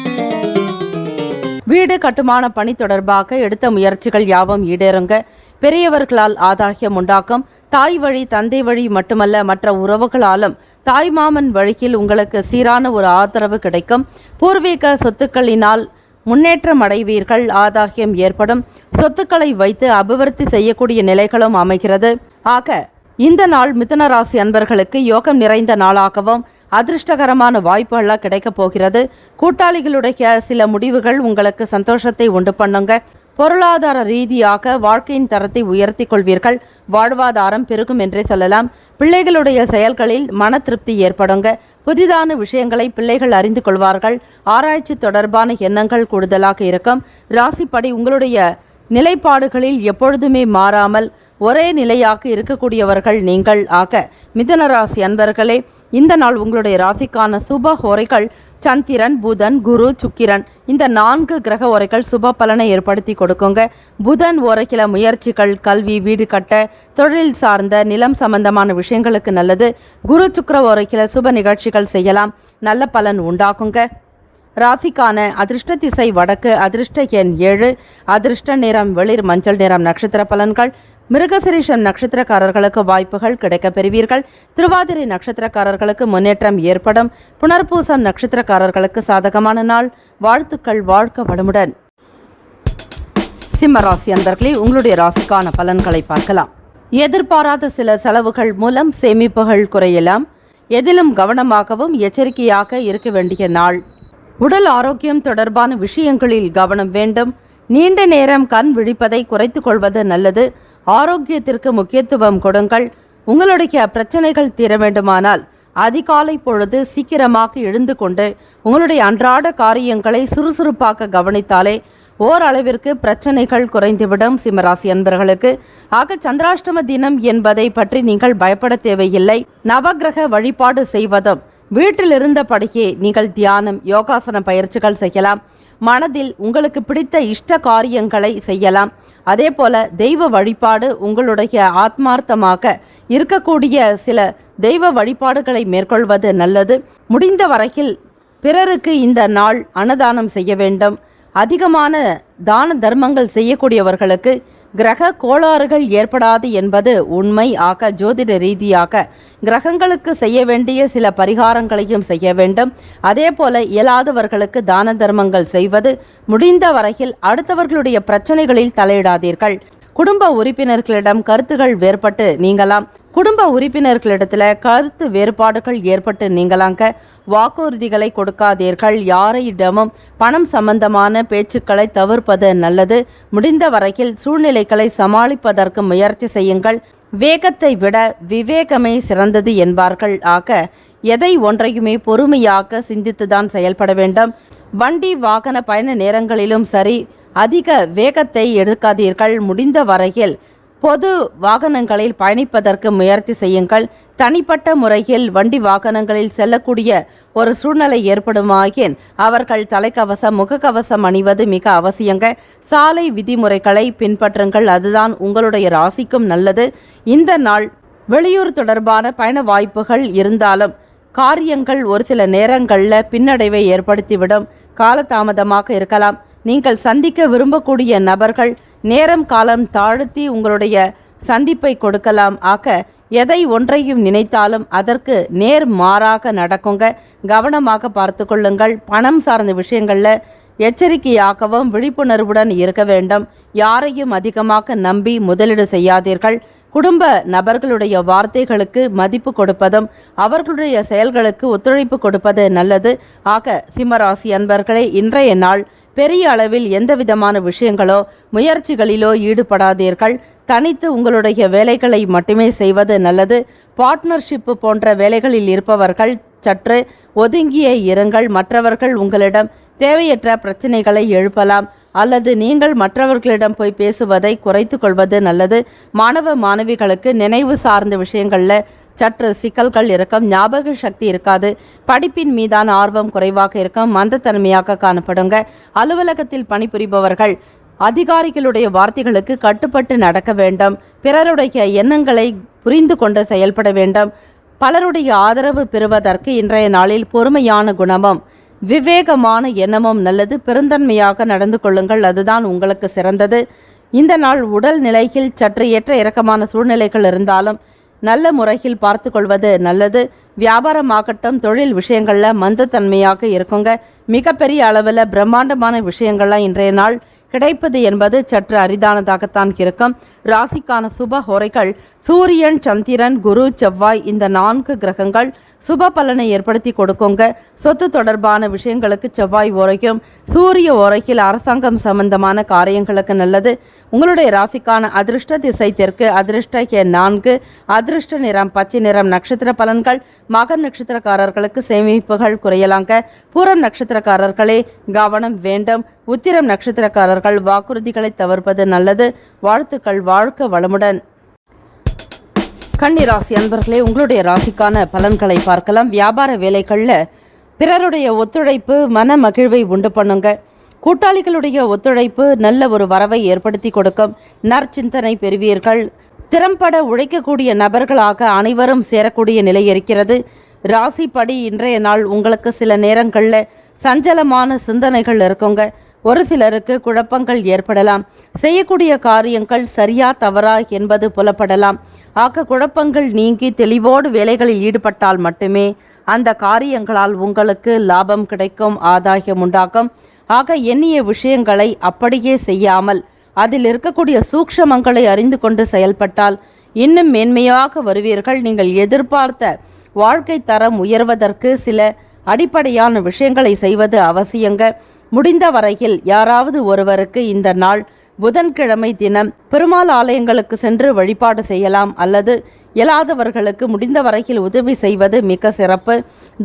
S1: வீடு கட்டுமான பணி தொடர்பாக எடுத்த முயற்சிகள் யாவும் ஈடேறுங்க. பெரியவர்களால் ஆதாயம் உண்டாக்கும். தாய் வழி, தந்தை வழி மட்டுமல்ல, மற்ற உறவுகளாலும் தாய் மாமன் வழியில் உங்களுக்கு சீரான ஒரு ஆதரவு கிடைக்கும். பூர்வீக சொத்துக்களினால் முன்னேற்றம் அடைவீர்கள். ஆதாயம் ஏற்படும். சொத்துக்களை வைத்து அபிவிருத்தி செய்யக்கூடிய நிலைகளும் அமைகிறது. ஆக இந்த நாள் மிதுன ராசி அன்பர்களுக்கு யோகம் நிறைந்த நாளாகவும் அதிர்ஷ்டகரமான வாய்ப்புகள்லாம் கிடைக்க போகிறது. கூட்டாளிகளுடைய சில முடிவுகள் உங்களுக்கு சந்தோஷத்தை உண்டு பண்ணுங்க. பொருளாதார ரீதியாக வாழ்க்கையின் தரத்தை உயர்த்தி கொள்வீர்கள். வாழ்வாதாரம் பெருகும் என்றே சொல்லலாம். பிள்ளைகளுடைய செயல்களில் மன திருப்தி ஏற்படுங்க. புதிதான விஷயங்களை பிள்ளைகள் அறிந்து கொள்வார்கள். ஆராய்ச்சி தொடர்பான எண்ணங்கள் கூடுதலாக இருக்கும். ராசிப்படி உங்களுடைய நிலைப்பாடுகளில் எப்பொழுதுமே மாறாமல் ஒரே நிலையாக இருக்கக்கூடியவர்கள் நீங்கள் ஆக மிதுன ராசி அன்பர்களே, இந்த நாள் உங்களுடைய ராசிக்கான சுப ஹோரைகள் சந்திரன், புதன், குரு, சுக்கிரன் இந்த 4 கிரக உரைகள் சுப பலனை ஏற்படுத்தி கொடுக்குங்க. புதன் ஓரைக்கில முயற்சிகள், கல்வி, வீடு கட்ட, தொழில் சார்ந்த நிலம் சம்பந்தமான விஷயங்களுக்கு நல்லது. குரு சுக்கிர ஓரைக்கில சுப நிகழ்ச்சிகள் செய்யலாம், நல்ல பலன் உண்டாக்குங்க. ராசிக்கான அதிர்ஷ்ட திசை வடக்கு, அதிர்ஷ்ட எண் 7, அதிர்ஷ்ட நிறம் வெளிர் மஞ்சள் நிறம். நட்சத்திர பலன்கள்: மிருகசிரீஷம் நட்சத்திரக்காரர்களுக்கு வாய்ப்புகள் கிடைக்க பெறுவீர்கள். திருவாதிரை நட்சத்திரக்காரர்களுக்கு முன்னேற்றம் ஏற்படும். புனர்பூசம் நட்சத்திரக்காரர்களுக்கு சாதகமான நாள். வாழ்த்துக்கள். வாழ்க்க வளமுடன். சிம்ம ராசி அன்பர்களே, உங்களுடைய ராசிக்கான பலன்களை பார்க்கலாம். எதிர்பாராத சில செலவுகள் மூலம் சேமிப்புகள் குறையலாம். எதிலும் கவனமாகவும் எச்சரிக்கையாக இருக்க வேண்டிய நாள். உடல் ஆரோக்கியம் தொடர்பான விஷயங்களில் கவனம் வேண்டும். நீண்ட நேரம் கண் விழிப்பதை குறைத்துக் கொள்வது நல்லது. ஆரோக்கியத்திற்கு முக்கியத்துவம் கொடுங்கள். உங்களுடைய பிரச்சனைகள் தீர வேண்டுமானால் அதிகாலை பொழுது சீக்கிரமாக எழுந்து கொண்டு உங்களுடைய அன்றாட காரியங்களை சுறுசுறுப்பாக கவனித்தாலே ஓரளவிற்கு பிரச்சனைகள் குறைந்துவிடும். சிம்மராசி அன்பர்களுக்கு ஆக சந்திராஷ்டம தினம் என்பதை பற்றி நீங்கள் பயப்பட தேவையில்லை. நவக்கிரக வழிபாடு செய்வதும் வீட்டில் இருந்தபடியே நீங்கள் தியானம், யோகாசன பயிற்சிகள் செய்யலாம். மனதில் உங்களுக்கு பிடித்த இஷ்ட காரியங்களை செய்யலாம். அதே போல தெய்வ வழிபாடு, உங்களுடைய ஆத்மார்த்தமாக இருக்கக்கூடிய சில தெய்வ வழிபாடுகளை மேற்கொள்வது நல்லது. முடிந்த வரையில் பிறருக்கு இந்த நாள் அன்னதானம் செய்ய வேண்டும். அதிகமான தான தர்மங்கள் செய்யக்கூடியவர்களுக்கு கிரக கோளாறுகள் ஏற்படாது என்பது உண்மை. ஆக ஜோதிட ரீதியாக கிரகங்களுக்கு செய்ய வேண்டிய சில பரிகாரங்களையும் செய்ய வேண்டும். அதே போல இயலாதவர்களுக்கு தான தர்மங்கள் செய்வது. முடிந்த வரையில் அடுத்தவர்களுடைய பிரச்சனைகளில் தலையிடாதீர்கள். குடும்ப உறுப்பினர்களிடம் கருத்துகள் வேறுபட்டு நீங்கலாம். குடும்ப உறுப்பினர்களிடத்தில் கருத்து வேறுபாடுகள் ஏற்பட்டு நீங்களாங்க. வாக்குறுதிகளை கொடுக்காதீர்கள். யாரையிடமும் பணம் சம்பந்தமான பேச்சுக்களை தவிர்ப்பது நல்லது. முடிந்த வரையில் சூழ்நிலைகளை சமாளிப்பதற்கு முயற்சி செய்யுங்கள். வேகத்தை விட விவேகமே சிறந்தது என்பார்கள். ஆக எதை ஒன்றையுமே பொறுமையாக சிந்தித்துதான் செயல்பட வேண்டும். வண்டி வாகன பயண நேரங்களிலும் சரி, அதிக வேகத்தை எடுக்காதீர்கள். முடிந்த வரையில் பொது வாகனங்களில் பயணிப்பதற்கு முயற்சி செய்யுங்கள். தனிப்பட்ட முறையில் வண்டி வாகனங்களில் செல்லக்கூடிய ஒரு சூழ்நிலை ஏற்படுமாயின் அவர்கள் தலைக்கவசம், முகக்கவசம் அணிவது மிக அவசியங்க. சாலை விதிமுறைகளை பின்பற்றுங்கள். அதுதான் உங்களுடைய ராசிக்கும் நல்லது. இந்த நாள் வெளியூர் தொடர்பான பயண வாய்ப்புகள் இருந்தாலும் காரியங்கள் ஒரு சில நேரங்களில் பின்னடைவை ஏற்படுத்திவிடும். காலதாமதமாக இருக்கலாம். நீங்கள் சந்திக்க விரும்பக்கூடிய நபர்கள் நேரம் காலம் தாழ்த்தி உங்களுடைய சந்திப்பை கொடுக்கலாம். ஆக எதை ஒன்றையும் நினைத்தாலும் அதற்கு நேர் மாறாக நடக்குங்க. கவனமாக பார்த்து கொள்ளுங்கள். பணம் சார்ந்த விஷயங்களில் எச்சரிக்கையாகவும் விழிப்புணர்வுடன் இருக்க வேண்டும். யாரையும் அதிகமாக நம்பி முதலீடு செய்யாதீர்கள். குடும்ப நபர்களுடைய வார்த்தைகளுக்கு மதிப்பு கொடுப்பதும் அவர்களுடைய செயல்களுக்கு ஒத்துழைப்பு கொடுப்பது நல்லது. ஆக சிம்மராசி அன்பர்களே, இன்றைய நாள் பெரிய அளவில் எந்தவிதமான விஷயங்களோ முயற்சிகளிலோ ஈடுபடாதீர்கள். தனித்து உங்களுடைய வேலைகளை மட்டுமே செய்வது நல்லது. பார்ட்னர்ஷிப் போன்ற வேலைகளில் இருப்பவர்கள் சற்று ஒதுங்கியே இருங்கள். மற்றவர்கள் உங்களிடம் தேவையற்ற பிரச்சனைகளை எழுப்பலாம் அல்லது நீங்கள் மற்றவர்களிடம் போய் பேசுவதை குறைத்து கொள்வது நல்லது. மாணவ மாணவிகளுக்கு நினைவு சார்ந்த விஷயங்களில் சற்று சிக்கல்கள் இருக்கும். ஞாபக சக்தி இருக்காது. படிப்பின் மீதான ஆர்வம் குறைவாக இருக்கும். மந்தத்தன்மையாக காணப்படுங்க. அலுவலகத்தில் பணிபுரிபவர்கள் அதிகாரிகளுடைய வார்த்தைகளுக்கு கட்டுப்பட்டு நடக்க வேண்டும். பிறருடைய எண்ணங்களை புரிந்து கொண்டு செயல்பட வேண்டும். பலருடைய ஆதரவு பெறுவதற்கு இன்றைய நாளில் பொறுமையான குணமும் விவேகமான எண்ணமும் நல்லது. பெருந்தன்மையாக நடந்து கொள்ளுங்கள். அதுதான் உங்களுக்கு சிறந்தது. இந்த நாள் உடல் நிலையில் சற்று ஏற்ற இறக்கமான சூழ்நிலைகள் இருந்தாலும் நல்ல முறையில் பார்த்து கொள்வது நல்லது. வியாபாரமாகட்டும், தொழில் விஷயங்களில் மந்தத்தன்மையாக இருக்குங்க. மிகப்பெரிய அளவில் பிரம்மாண்டமான விஷயங்கள்லாம் இன்றைய நாள் கிடைப்பது என்பது சற்று அரிதானதாகத்தான் இருக்கும். ராசிக்கான சுப ஹோரைகள் சூரியன், சந்திரன், குரு, செவ்வாய் இந்த 4 கிரகங்கள் சுப பலனை ஏற்படுத்தி கொடுக்குங்க. சொத்து தொடர்பான விஷயங்களுக்கு செவ்வாய் ஓரைக்கும் சூரிய ஓரைக்கில் அரசாங்கம் சம்பந்தமான காரியங்களுக்கு நல்லது. உங்களுடைய ராசிக்கான அதிர்ஷ்ட திசை தெற்கு, அதிர்ஷ்ட எண் 4, அதிர்ஷ்ட நிறம் பச்சை நிறம். நட்சத்திர பலன்கள்: மகர் நட்சத்திரக்காரர்களுக்கு சேமிப்புகள் குறையலாங்க. பூரம் நட்சத்திரக்காரர்களே கவனம் வேண்டும். உத்திரம் நட்சத்திரக்காரர்கள் வாக்குறுதிகளை தவிர்ப்பது நல்லது. வாழ்த்துக்கள். வாழ்க வளமுடன். கன்னி ராசி அன்பர்களே, உங்களுடைய ராசிக்கான பலன்களை பார்க்கலாம். வியாபார வேலைகளில் பிறருடைய ஒத்துழைப்பு மன மகிழ்வை உண்டு பண்ணுங்க. கூட்டாளிகளுடைய ஒத்துழைப்பு நல்ல ஒரு வரவை ஏற்படுத்தி கொடுக்கும். நற்சிந்தனை பெறுவீர்கள். திறம்பட உழைக்கக்கூடிய நபர்களாக அனைவரும் சேரக்கூடிய நிலை இருக்கிறது. ராசிப்படி இன்றைய நாள் உங்களுக்கு சில நேரங்களில் சஞ்சலமான சிந்தனைகள் இருக்குங்க. ஒரு சிலருக்கு குழப்பங்கள் ஏற்படலாம். செய்யக்கூடிய காரியங்கள் சரியா தவறா என்பது புலப்படலாம். ஆக குழப்பங்கள் நீங்கி தெளிவோடு வேலைகளில் ஈடுபட்டால் மட்டுமே அந்த காரியங்களால் உங்களுக்கு லாபம் கிடைக்கும், ஆதாயம் உண்டாகும். ஆக எண்ணிய விஷயங்களை அப்படியே செய்யாமல் அதில் இருக்கக்கூடிய சூக்ஷமங்களை அறிந்து கொண்டு செயல்பட்டால் இன்னும் மேன்மையாக வருவீர்கள். நீங்கள் எதிர்பார்த்த வாழ்க்கை தரம் உயர்வதற்கு சில அடிப்படையான விஷயங்களை செய்வது அவசியங்க. முடிந்த வரையில் யாராவது ஒருவருக்கு இந்த நாள் புதன்கிழமை தினம் பெருமாள் ஆலயங்களுக்கு சென்று வழிபாடு செய்யலாம். அல்லது இயலாதவர்களுக்கு முடிந்த வரையில் உதவி செய்வது மிக சிறப்பு.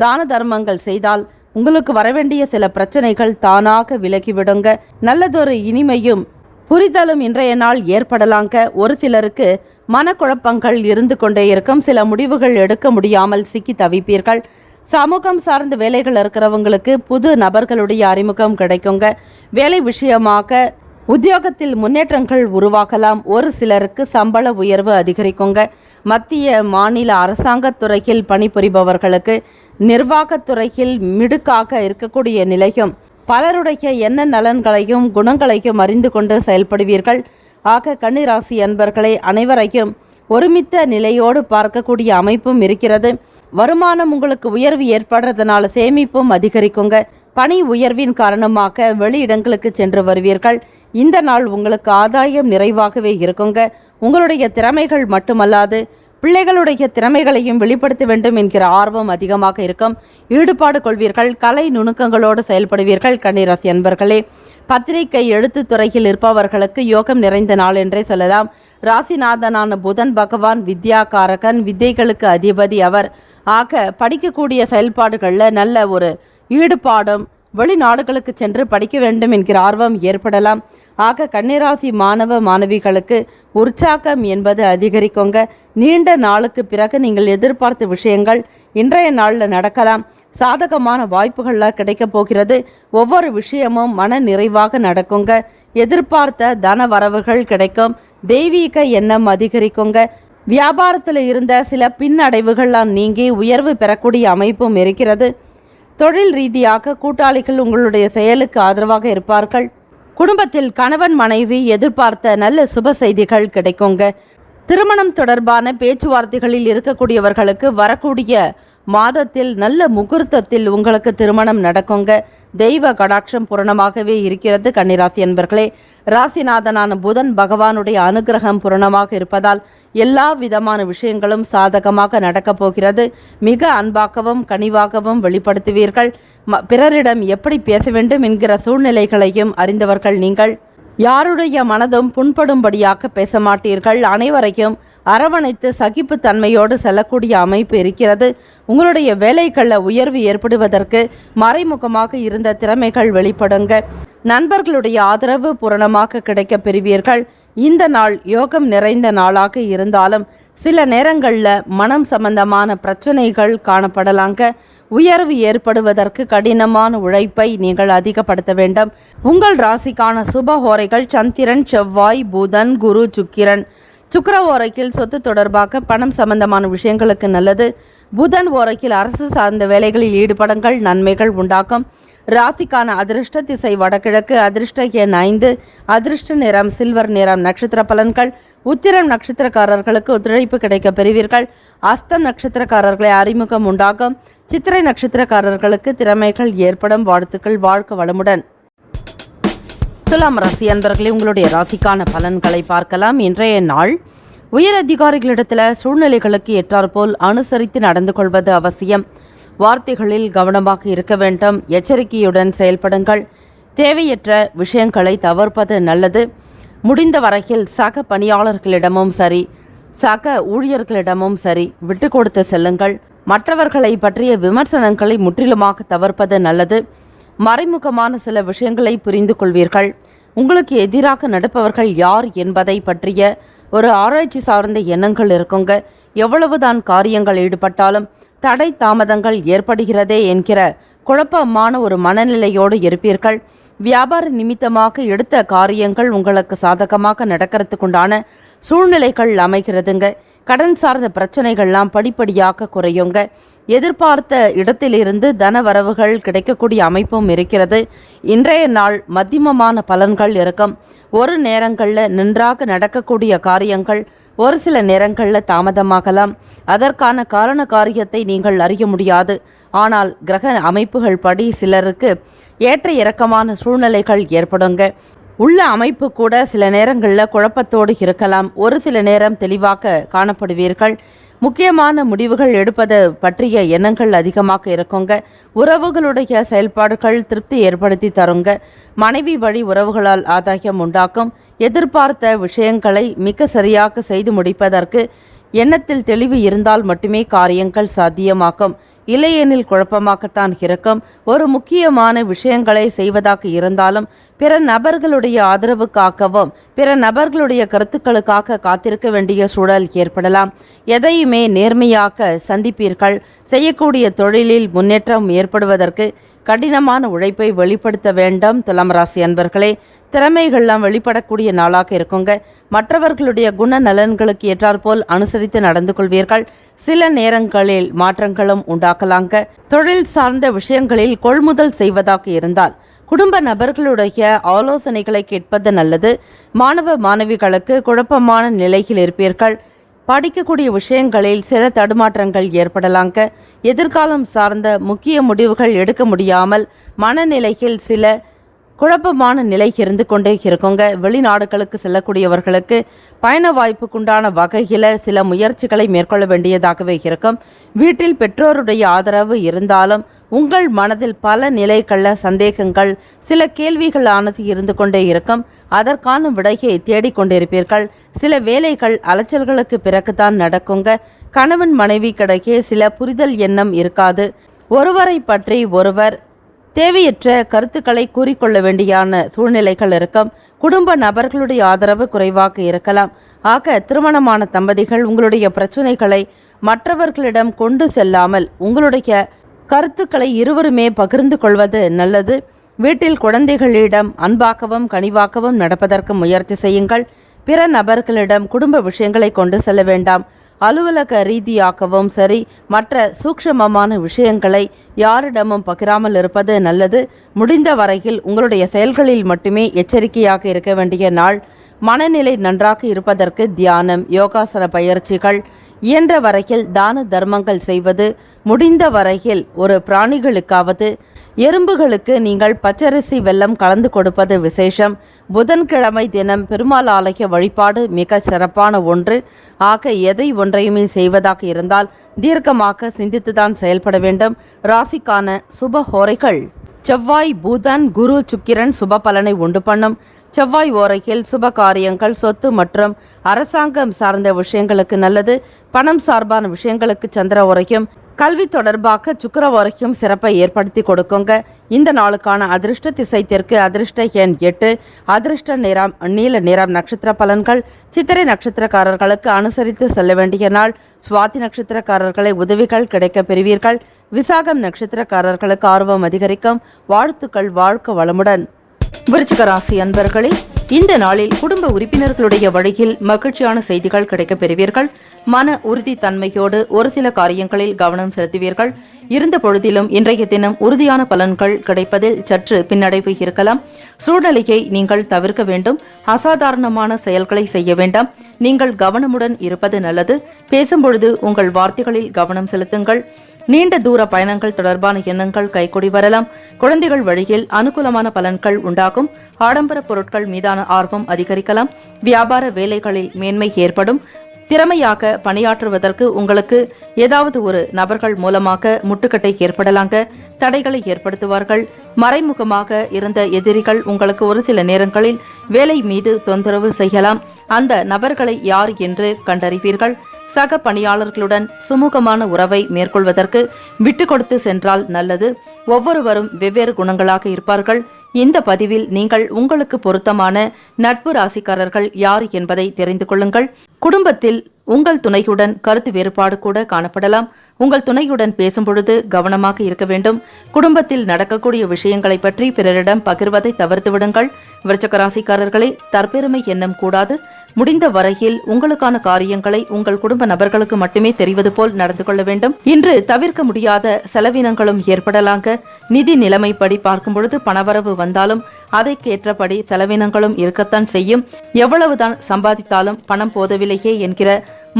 S1: தான தர்மங்கள் செய்தால் உங்களுக்கு வரவேண்டிய சில பிரச்சனைகள் தானாக விலகிவிடுங்க. நல்லதொரு இனிமையும் புரிதலும் இன்றைய நாள் ஏற்படலாங்க. ஒரு சிலருக்கு மனக்குழப்பங்கள் இருந்து கொண்டே இருக்கும். சில முடிவுகள் எடுக்க முடியாமல் சிக்கி தவிப்பீர்கள். சமூகம் சார்ந்த வேலைகள் இருக்கிறவங்களுக்கு புது நபர்களுடைய அறிமுகம் கிடைக்குங்க. வேலை விஷயமாக உத்தியோகத்தில் முன்னேற்றங்கள் உருவாகலாம். ஒரு சிலருக்கு சம்பள உயர்வு அதிகரிக்குங்க. மத்திய மாநில அரசாங்கத் துறையில் பணிபுரிபவர்களுக்கு நிர்வாகத்துறையில் மிடுக்காக இருக்கக்கூடிய நிலையும் பலருடைய எண்ண நலன்களையும் குணங்களையும் அறிந்து கொண்டு செயல்படுவீர்கள். ஆக கன்னிராசி அன்பர்களே, அனைவரையும் ஒருமித்த நிலையோடு பார்க்கக்கூடிய அமைப்பும் இருக்கிறது. வருமானம் உங்களுக்கு உயர்வு ஏற்படுறதுனால சேமிப்பும் அதிகரிக்குங்க. பணி உயர்வின் காரணமாக வெளியிடங்களுக்கு சென்று வருவீர்கள். இந்த நாள் உங்களுக்கு ஆதாயம் நிறைவாகவே இருக்குங்க. உங்களுடைய திறமைகள் மட்டுமல்லாது பிள்ளைகளுடைய திறமைகளையும் வெளிப்படுத்த வேண்டும் என்கிற ஆர்வம் அதிகமாக இருக்கும். ஈடுபாடு கொள்வீர்கள். கலை நுணுக்கங்களோடு செயல்படுவீர்கள். கன்னிராசி அன்பர்களே, பத்திரிகை எழுத்துத்துறையில் இருப்பவர்களுக்கு யோகம் நிறைந்த நாள் என்றே சொல்லலாம். ராசிநாதனான புதன் பகவான் வித்யாகாரகன், வித்தைகளுக்கு அதிபதி அவர். ஆக படிக்கக்கூடிய செயல்பாடுகளில் நல்ல ஒரு ஈடுபாடும் வெளிநாடுகளுக்கு சென்று படிக்க வேண்டும் என்கிற ஆர்வம் ஏற்படலாம். ஆக கன்னிராசி மாணவ மாணவிகளுக்கு உற்சாகம் என்பது அதிகரிக்குங்க. நீண்ட நாளுக்கு பிறகு நீங்கள் எதிர்பார்த்த விஷயங்கள் இன்றைய நாளில் நடக்கலாம். சாதகமான வாய்ப்புகள்லாம் கிடைக்க போகிறது. ஒவ்வொரு விஷயமும் மன நிறைவாக நடக்குங்க. எதிர்பார்த்த தன வரவுகள் கிடைக்கும். தெய்வீக எண்ணம் அதிகரிக்குங்க. வியாபாரத்தில் இருந்த சில பின்னடைவுகள்லாம் நீங்கி உயர்வு பெறக்கூடிய அமைப்பும் இருக்கிறது. தொழில் ரீதியாக கூட்டாளிகள் உங்களுடைய செயலுக்கு ஆதரவாக இருப்பார்கள். குடும்பத்தில் கணவன் மனைவி எதிர்பார்த்த நல்ல சுப செய்திகள் கிடைக்குங்க. திருமணம் தொடர்பான பேச்சுவார்த்தைகளில் இருக்கக்கூடியவர்களுக்கு வரக்கூடிய மாதத்தில் நல்ல முகூர்த்தத்தில் உங்களுக்கு திருமணம் நடக்குங்க. தெய்வ கடாட்சம் பூரணமாகவே இருக்கிறது. கன்னிராசி அன்பர்களே, ராசிநாதனான புதன் பகவானுடைய அனுகிரகம் பூரணமாக இருப்பதால் எல்லா விதமான விஷயங்களும் சாதகமாக நடக்கப் போகிறது. மிக அன்பாகவும் கனிவாகவும் வெளிப்படுத்துவீர்கள். பிறரிடம் எப்படி பேச வேண்டும் என்கிற சூழ்நிலைகளையும் அறிந்தவர்கள் நீங்கள். யாருடைய மனதும் புண்படும்படியாக பேச மாட்டீர்கள். அனைவரையும் அரவணைத்து சகிப்பு தன்மையோடு செல்லக்கூடிய அமைப்பு இருக்கிறது. உங்களுடைய வேலைகளில் உயர்வு ஏற்படுவதற்கு மறைமுகமாக இருந்த திறமைகள் வெளிப்படுங்க. நண்பர்களுடைய ஆதரவு பூரணமாக கிடைக்க பெறுவீர்கள். இந்த நாள் யோகம் நிறைந்த நாளாக இருந்தாலும் சில நேரங்களில் மனம் சம்பந்தமான பிரச்சனைகள் காணப்படலாங்க. உயர்வு ஏற்படுவதற்கு கடினமான உழைப்பை நீங்கள் அதிகப்படுத்த வேண்டும். உங்கள் ராசிக்கான சுபஹோரைகள் சந்திரன், செவ்வாய், புதன், குரு, சுக்கிரன். சுக்கிர ஓரைக்கில் சொத்து தொடர்பாக பணம் சம்பந்தமான விஷயங்களுக்கு நல்லது. புதன் ஓரைக்கில் அரசு சார்ந்த வேலைகளில் ஈடுபடுங்கள், நன்மைகள் உண்டாக்கும். ராசிக்கான அதிர்ஷ்ட திசை வடகிழக்கு, அதிர்ஷ்ட எண் 5, அதிர்ஷ்ட நிறம் சில்வர் நிறம். நட்சத்திர பலன்கள்: உத்திரம் நட்சத்திரக்காரர்களுக்கு ஒத்துழைப்பு கிடைக்க பெறுவீர்கள். அஸ்தம் நட்சத்திரக்காரர்களை அறிமுகம் உண்டாகும். சித்திரை நட்சத்திரக்காரர்களுக்கு திறமைகள் ஏற்படும். வாழ்த்துக்கள். வாழ்க வளமுடன். துலாம் ராசி அன்பர்களே, உங்களுடைய ராசிக்கான பலன்களை பார்க்கலாம். இன்றைய நாள் உயர் அதிகாரிகளிடத்தில் சூழ்நிலைகளுக்கு ஏற்றாற்போல் அனுசரித்து நடந்து கொள்வது அவசியம். வார்த்தைகளில் கவனமாக இருக்க வேண்டும். எச்சரிக்கையுடன் செயல்படுங்கள். தேவையற்ற விஷயங்களை தவிர்ப்பது நல்லது. முடிந்த வரையில் சக பணியாளர்களிடமும் சரி, சக ஊழியர்களிடமும் சரி விட்டு கொடுத்து செல்லுங்கள். மற்றவர்களை பற்றிய விமர்சனங்களை முற்றிலுமாக தவிர்ப்பது நல்லது. மறைமுகமான சில விஷயங்களை புரிந்து கொள்வீர்கள். உங்களுக்கு எதிராக நடப்பவர்கள் யார் என்பதை பற்றிய ஒரு ஆராய்ச்சி சார்ந்த எண்ணங்கள் இருக்குங்க. எவ்வளவுதான் காரியங்கள் ஈடுபட்டாலும் தடை தாமதங்கள் ஏற்படுகிறதே என்கிற குழப்பமான ஒரு மனநிலையோடு இருப்பீர்கள். வியாபார நிமித்தமாக எடுத்த காரியங்கள் உங்களுக்கு சாதகமாக நடக்கிறதுக்குண்டான சூழ்நிலைகள் அமைகிறதுங்க. கடன் சார்ந்த பிரச்சனைகள்லாம் படிப்படியாக குறையுங்க. எதிர்பார்த்த இடத்திலிருந்து தன வரவுகள் கிடைக்கக்கூடிய அமைப்பும் இருக்கிறது. இன்றைய நாள் மத்தியமமான பலன்கள் இருக்கும். ஒரு நேரங்களில் நன்றாக நடக்கக்கூடிய காரியங்கள் ஒரு சில நேரங்களில் தாமதமாகலாம். அதற்கான காரண காரியத்தை நீங்கள் அறிய முடியாது. ஆனால் கிரக அமைப்புகள் படி சிலருக்கு ஏற்ற இறக்கமான சூழ்நிலைகள் ஏற்படுங்க. உள்ள அமைப்பு கூட சில நேரங்களில் குழப்பத்தோடு இருக்கலாம். ஒரு சில நேரம் தெளிவாக காணப்படுவீர்கள். முக்கியமான முடிவுகள் எடுப்பது பற்றிய எண்ணங்கள் அதிகமாக இருக்குங்க. உறவுகளுடைய செயல்பாடுகள் திருப்தி ஏற்படுத்தி தருங்க. மனைவி வழி உறவுகளால் ஆதாயம் உண்டாக்கும். எதிர்பார்த்த விஷயங்களை மிக சரியாக செய்து முடிப்பதற்கு எண்ணத்தில் தெளிவு இருந்தால் மட்டுமே காரியங்கள் சாத்தியமாக்கும். இல்லையெனில் குழப்பமாகத்தான் இருக்கும். ஒரு முக்கியமான விஷயங்களை செய்வதாக இருந்தாலும் பிற நபர்களுடைய ஆதரவுக்காகவும் பிற நபர்களுடைய கருத்துக்களுக்காக காத்திருக்க வேண்டிய சூழல் ஏற்படலாம். எதையுமே நேர்மையாக சந்திப்பீர்கள். செய்யக்கூடிய தொழிலில் முன்னேற்றம் ஏற்படுவதற்கு கடினமான உழைப்பை வெளிப்படுத்த வேண்டும். துலாம் ராசி அன்பர்களே, திறமைகள்லாம் வெளிப்படக்கூடிய நாளாக இருக்குங்க. மற்றவர்களுடைய குண நலன்களுக்கு ஏற்றாற்போல் அனுசரித்து நடந்து கொள்வீர்கள். சில நேரங்களில் மாற்றங்களும் உண்டாக்கலாங்க. தொழில் சார்ந்த விஷயங்களில் கொள்முதல் செய்வதாக இருந்தால் குடும்ப நபர்களுடைய ஆலோசனைகளை கேட்பது நல்லது. மாணவ மாணவிகளுக்கு குழப்பமான நிலையில் இருப்பீர்கள். படிக்கக்கூடிய விஷயங்களில் சில தடுமாற்றங்கள் ஏற்படலாங்க. எதிர்காலம் சார்ந்த முக்கிய முடிவுகள் எடுக்க முடியாமல் மனநிலையில் சில குழப்பமான நிலை இருந்து கொண்டே இருக்குங்க. வெளிநாடுகளுக்கு செல்லக்கூடியவர்களுக்கு பயண வாய்ப்புக்குண்டான வகையில் சில முயற்சிகளை மேற்கொள்ள வேண்டியதாகவே இருக்கும். வீட்டில் பெற்றோருடைய ஆதரவு இருந்தாலும் உங்கள் மனதில் பல நிலைகளில் சந்தேகங்கள், சில கேள்விகளானது இருந்து கொண்டே இருக்கும். அதற்கான விடையை தேடிக்கொண்டிருப்பீர்கள். சில வேலைகள் அலைச்சல்களுக்கு பிறகுதான் நடக்குங்க. கணவன் மனைவி கிடைக்கே சில புரிதல் எண்ணம் இருக்காது. ஒருவரை பற்றி ஒருவர் தேவையற்ற கருத்துக்களை கூறிக்கொள்ள வேண்டியான சூழ்நிலைகள் இருக்கும். குடும்ப நபர்களுடைய ஆதரவு குறைவாக இருக்கலாம். ஆக திருமணமான தம்பதிகள் உங்களுடைய பிரச்சனைகளை மற்றவர்களிடம் கொண்டு செல்லாமல் உங்களுடைய கருத்துக்களை இருவருமே பகிர்ந்து கொள்வது நல்லது. வீட்டில் குழந்தைகளிடம் அன்பாகவும் கனிவாகவும் நடப்பதற்கு முயற்சி செய்யுங்கள். பிற நபர்களிடம் குடும்ப விஷயங்களை கொண்டு செல்ல வேண்டாம். அலுவலக ரீதியாகவும் சரி, மற்ற சூக்ஷ்மமான விஷயங்களை யாரிடமும் பகிராமல் இருப்பது நல்லது. முடிந்த வரையில் உங்களுடைய செயல்களில் மட்டுமே எச்சரிக்கையாக இருக்க வேண்டிய நாள். மனநிலை நன்றாக இருப்பதற்கு தியானம், யோகாசன பயிற்சிகள், இயன்ற வரையில் தான தர்மங்கள் செய்வது, முடிந்த வரையில் ஒரு பிராணிகளுக்காவது எறும்புகளுக்கு நீங்கள் பச்சரிசி வெல்லம் கலந்து கொடுப்பது விசேஷம். புதன்கிழமை தினம் பெருமாள் ஆலய வழிபாடு மிக சிறப்பான ஒன்று. ஆக எதை ஒன்றையுமே செய்வதாக இருந்தால் தீர்க்கமாக சிந்தித்துதான் செயல்பட வேண்டும். ராசிக்கான சுப ஹோரைகள் செவ்வாய், புதன், குரு, சுக்கிரன் சுப பலனை உண்டு பண்ணும். செவ்வாய் ஓரையில் சுப காரியங்கள், சொத்து மற்றும் அரசாங்கம் சார்ந்த விஷயங்களுக்கு நல்லது. பணம் சார்பான விஷயங்களுக்கு சந்திர ஓரையும், கல்வி தொடர்பாக சுக்கிர ஓரையும் சிறப்பை ஏற்படுத்தி கொடுக்குங்க. இந்த நாளுக்கான அதிர்ஷ்ட திசை தெற்கு, அதிர்ஷ்ட எண் 8, அதிர்ஷ்ட நிறம் நீல நிறம். நட்சத்திர பலன்கள்: சித்திரை நட்சத்திரக்காரர்களுக்கு அனுசரித்து செல்ல வேண்டிய நாள். சுவாதி நட்சத்திரக்காரர்களை உதவிகள் கிடைக்க பெறுவீர்கள். விசாகம் நட்சத்திரக்காரர்களுக்கு ஆர்வம் அதிகரிக்கும். வாழ்த்துக்கள். வாழ்க்க வளமுடன். விருச்சிக ராசி அன்பர்களே, இந்த நாளில் குடும்ப உறுப்பினர்களுடைய வழியில் மகிழ்ச்சியான செய்திகள் கிடைக்கப் பெறுவீர்கள். மன உறுதி தன்மையோடு ஒரு சில காரியங்களில் கவனம் செலுத்துவீர்கள். இருந்த பொழுதிலும் இன்றைய தினம் உறுதியான பலன்கள் கிடைப்பதில் சற்று பின்னடைவு இருக்கலாம். சூழ்நிலையை நீங்கள் தவிர்க்க வேண்டும். அசாதாரணமான செயல்களை செய்ய வேண்டாம். நீங்கள் கவனமுடன் இருப்பது நல்லது. பேசும்பொழுது உங்கள் வார்த்தைகளில் கவனம் செலுத்துங்கள். நீண்ட தூர பயணங்கள் தொடர்பான எண்ணங்கள் கைகூடி வரலாம். குழந்தைகள் வழியில் அனுகூலமான பலன்கள் உண்டாகும். ஆடம்பர பொருட்கள் மீதான ஆர்வம் அதிகரிக்கலாம். வியாபார வேலைகளில் மேன்மை ஏற்படும்.
S2: திறமையாக பணியாற்றுவதற்கு உங்களுக்கு ஏதாவது ஒரு நபர்கள் மூலமாக முட்டுக்கட்டை ஏற்படலாங்க. தடைகளை ஏற்படுத்துவார்கள். மறைமுகமாக இருந்த எதிரிகள் உங்களுக்கு ஒரு சில நேரங்களில் வேலை மீது தொந்தரவு செய்யலாம். அந்த நபர்களை யார் என்று கண்டறிவீர்கள். சக பணியாளர்களுடன் சுமூகமான உறவை மேற்கொள்வதற்கு விட்டு கொடுத்து சென்றால் நல்லது. ஒவ்வொருவரும் வெவ்வேறு குணங்களாக இருப்பார்கள். இந்த பதிவில் நீங்கள் உங்களுக்கு பொருத்தமான நட்பு ராசிக்காரர்கள் யார் என்பதை தெரிந்து கொள்ளுங்கள். குடும்பத்தில் உங்கள் துணையுடன் கருத்து வேறுபாடு கூட காணப்படலாம். உங்கள் துணையுடன் பேசும்பொழுது கவனமாக இருக்க வேண்டும். குடும்பத்தில் நடக்கக்கூடிய விஷயங்களை பற்றி பிறரிடம் பகிர்வதை தவிர்த்து விடுங்கள். விருச்சிக ராசிக்காரர்களே, தற்பெருமை எண்ணம் கூடாது. முடிந்த வரையில் உங்களுக்கான காரியங்களை உங்கள் குடும்ப நபர்களுக்கு மட்டுமே தெரிவது போல் நடந்து கொள்ள வேண்டும். இன்று தவிர்க்க முடியாத செலவினங்களும் ஏற்படலாங்க. நிதி நிலைமைப்படி பார்க்கும் பொழுது பணவரவு வந்தாலும் அதற்கேற்றபடி செலவினங்களும் இருக்கத்தான் செய்யும். எவ்வளவுதான் சம்பாதித்தாலும் பணம் போதவில்லையே என்கிற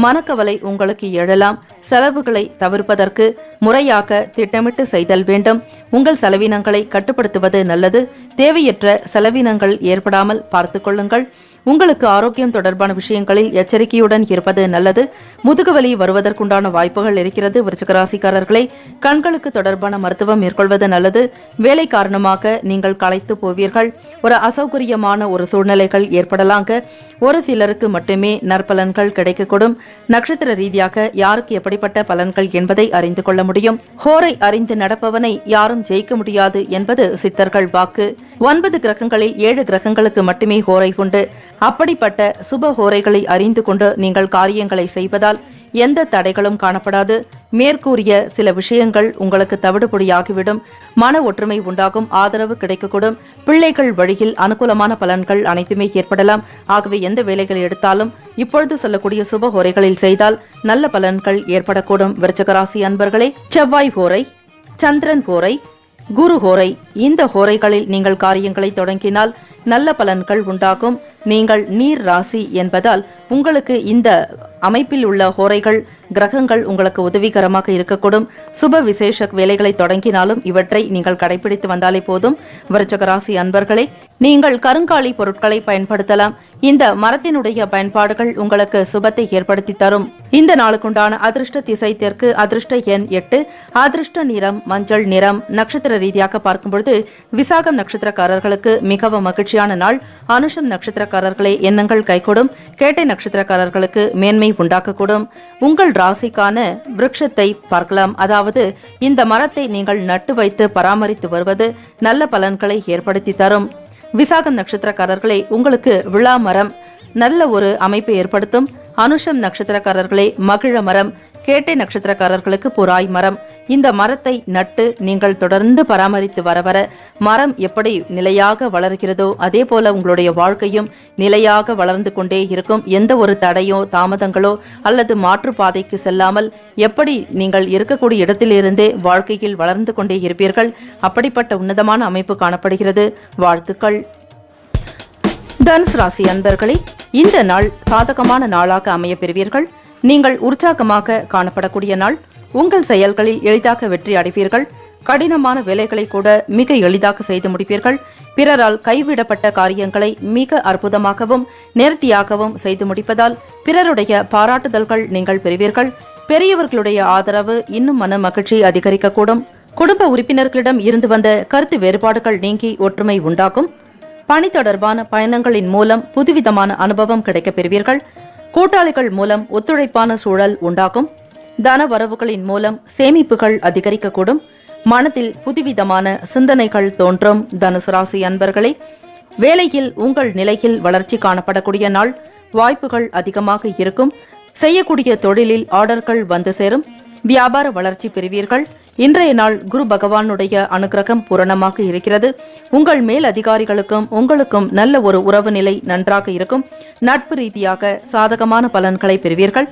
S2: மனக்கவலை உங்களுக்கு எழலாம். செலவுகளை தவிர்ப்பதற்கு முறையாக திட்டமிட்டு செய்தல் வேண்டும். உங்கள் செலவினங்களை கட்டுப்படுத்துவது நல்லது. தேவையற்ற செலவினங்கள் ஏற்படாமல் பார்த்துக் கொள்ளுங்கள். உங்களுக்கு ஆரோக்கியம் தொடர்பான விஷயங்களில் எச்சரிக்கையுடன் இருப்பது நல்லது. முதுகுவலி வருவதற்குண்டான வாய்ப்புகள் இருக்கிறது. விருச்சிக ராசிக்காரர்களை கண்களுக்கு தொடர்பான மருத்துவம் மேற்கொள்வது நல்லது. வேலை காரணமாக நீங்கள் களைத்து போவீர்கள். ஒரு அசௌகரியமான ஒரு சூழ்நிலைகள் ஏற்படலாங்க. ஒரு சிலருக்கு மட்டுமே நற்பலன்கள் கிடைக்கக்கூடும். நட்சத்திர ரீதியாக யாருக்கு எப்படிப்பட்ட பலன்கள் என்பதை அறிந்து கொள்ள முடியும். ஹோரை அறிந்து நடப்பவனை யாரும் ஜெயிக்க முடியாது என்பது சித்தர்கள் வாக்கு. 9 கிரகங்களில் 7 கிரகங்களுக்கு மட்டுமே ஹோரை உண்டு. அப்படிப்பட்ட சுப ஹோரைகளை அறிந்து கொண்டு நீங்கள் காரியங்களை செய்வதால் எந்த தடைகளும் காணப்படாது. மேற்கூறிய சில விஷயங்கள் உங்களுக்கு தவிடுபொடியாகிவிடும். மன ஒற்றுமை உண்டாகும். ஆதரவு கிடைக்கக்கூடும். பிள்ளைகள் வழியில் அனுகூலமான பலன்கள் அனைத்துமே ஏற்படலாம். ஆகவே எந்த வேலைகள் எடுத்தாலும் இப்பொழுது சொல்லக்கூடிய சுப ஹோரைகளில் செய்தால் நல்ல பலன்கள் ஏற்படக்கூடும். விருச்சிக ராசி அன்பர்களே, செவ்வாய் ஹோரை, சந்திரன் ஹோரை, குரு ஹோரை, இந்த ஹோரைகளில் நீங்கள் காரியங்களை தொடங்கினால் நல்ல பலன்கள் உண்டாகும். நீங்கள் நீர் ராசி என்பதால் உங்களுக்கு இந்த அமைப்பில் உள்ள ஹோரைகள் கிரகங்கள் உங்களுக்கு உதவிகரமாக இருக்கக்கூடும். சுப விசேஷ வேலைகளை தொடங்கினாலும் இவற்றை நீங்கள் கடைபிடித்து வந்தாலே போதும். விருச்சிக ராசி அன்பர்களே, நீங்கள் கருங்காலி பொருட்களை பயன்படுத்தலாம். இந்த மரத்தினுடைய பயன்பாடுகள் உங்களுக்கு சுபத்தை ஏற்படுத்தி தரும். இந்த நாளுக்குண்டான அதிர்ஷ்ட திசை தெற்கு, அதிர்ஷ்ட எண் 8, அதிர்ஷ்ட நிறம் மஞ்சள் நிறம். நட்சத்திர ரீதியாக பார்க்கும்பொழுது விசாகம் நட்சத்திரக்காரர்களுக்கு மிகவும் மகிழ்ச்சியான நாள். அனுஷம் நட்சத்திரக்காரர்களே, எண்ணங்கள் கைகூடும். கேட்டை நட்சத்திரக்காரர்களுக்கு மேன்மை உண்டாக்கக்கூடும். உங்கள் ராசிக்கான விருட்சத்தை பார்க்கலாம். அதாவது இந்த மரத்தை நீங்கள் நட்டு வைத்து பராமரித்து வருவது நல்ல பலன்களை ஏற்படுத்தி தரும். விசாகம் நட்சத்திரக்காரர்களே, உங்களுக்கு விழா மரம் நல்ல ஒரு அமைப்பை ஏற்படுத்தும். அனுஷம் நட்சத்திரக்காரர்களே, மகிழ மரம். கேட்டை நட்சத்திரக்காரர்களுக்கு புறாய் மரம். இந்த மரத்தை நட்டு நீங்கள் தொடர்ந்து பராமரித்து வர மரம் எப்படி நிலையாக வளர்கிறதோ அதே போல உங்களுடைய வாழ்க்கையும் நிலையாக வளர்ந்து கொண்டே இருக்கும். எந்த ஒரு தடையோ தாமதங்களோ அல்லது மாற்றுப்பாதைக்கு செல்லாமல் எப்படி நீங்கள் இருக்கக்கூடிய இடத்திலிருந்தே வாழ்க்கையில் வளர்ந்து கொண்டே இருப்பீர்கள். அப்படிப்பட்ட உன்னதமான அமைப்பு காணப்படுகிறது. வாழ்த்துக்கள். தனுசு ராசி அன்பர்களே, இந்த நாள் சாதகமான நாளாக அமைய பெறுவீர்கள். நீங்கள் உற்சாகமாக காணப்படக்கூடிய நாள். உங்கள் செயல்களில் எளிதாக வெற்றி அடைவீர்கள். கடினமான வேலைகளை கூட மிக எளிதாக செய்து முடிப்பீர்கள். பிறரால் கைவிடப்பட்ட காரியங்களை மிக அற்புதமாகவும் நேர்த்தியாகவும் செய்து முடிப்பதால் பிறருடைய பாராட்டுதல்கள் நீங்கள் பெறுவீர்கள். பெரியவர்களுடைய ஆதரவு இன்னும் மன மகிழ்ச்சி அதிகரிக்கக்கூடும். குடும்ப உறுப்பினர்களிடம் இருந்து வந்த கருத்து வேறுபாடுகள் நீங்கி ஒற்றுமை உண்டாகும். பணி தொடர்பான பயணங்களின் மூலம் புதுவிதமான அனுபவம் கிடைக்கப் பெறுவீர்கள். கூட்டாளிகள் மூலம் ஒத்துழைப்பான சூழல் உண்டாகும். தன வரவுகளின் மூலம் சேமிப்புகள் அதிகரிக்கக்கூடும். மனத்தில் புதுவிதமான சிந்தனைகள் தோன்றும். தனுசு ராசி அன்பர்களே, வேலையில் உங்கள் நிலையில் வளர்ச்சி காணப்படக்கூடிய நாள். வாய்ப்புகள் அதிகமாக இருக்கும். செய்யக்கூடிய தொழிலில் ஆர்டர்கள் வந்து சேரும். வியாபார வளர்ச்சி பெறுவீர்கள். இன்றைய நாள் குரு பகவானுடைய அனுகிரகம் பூரணமாக இருக்கிறது. உங்கள் மேல் அதிகாரிகளுக்கும் உங்களுக்கும் நல்ல ஒரு உறவு நிலை நன்றாக இருக்கும். நட்பு ரீதியாக சாதகமான பலன்களை பெறுவீர்கள்.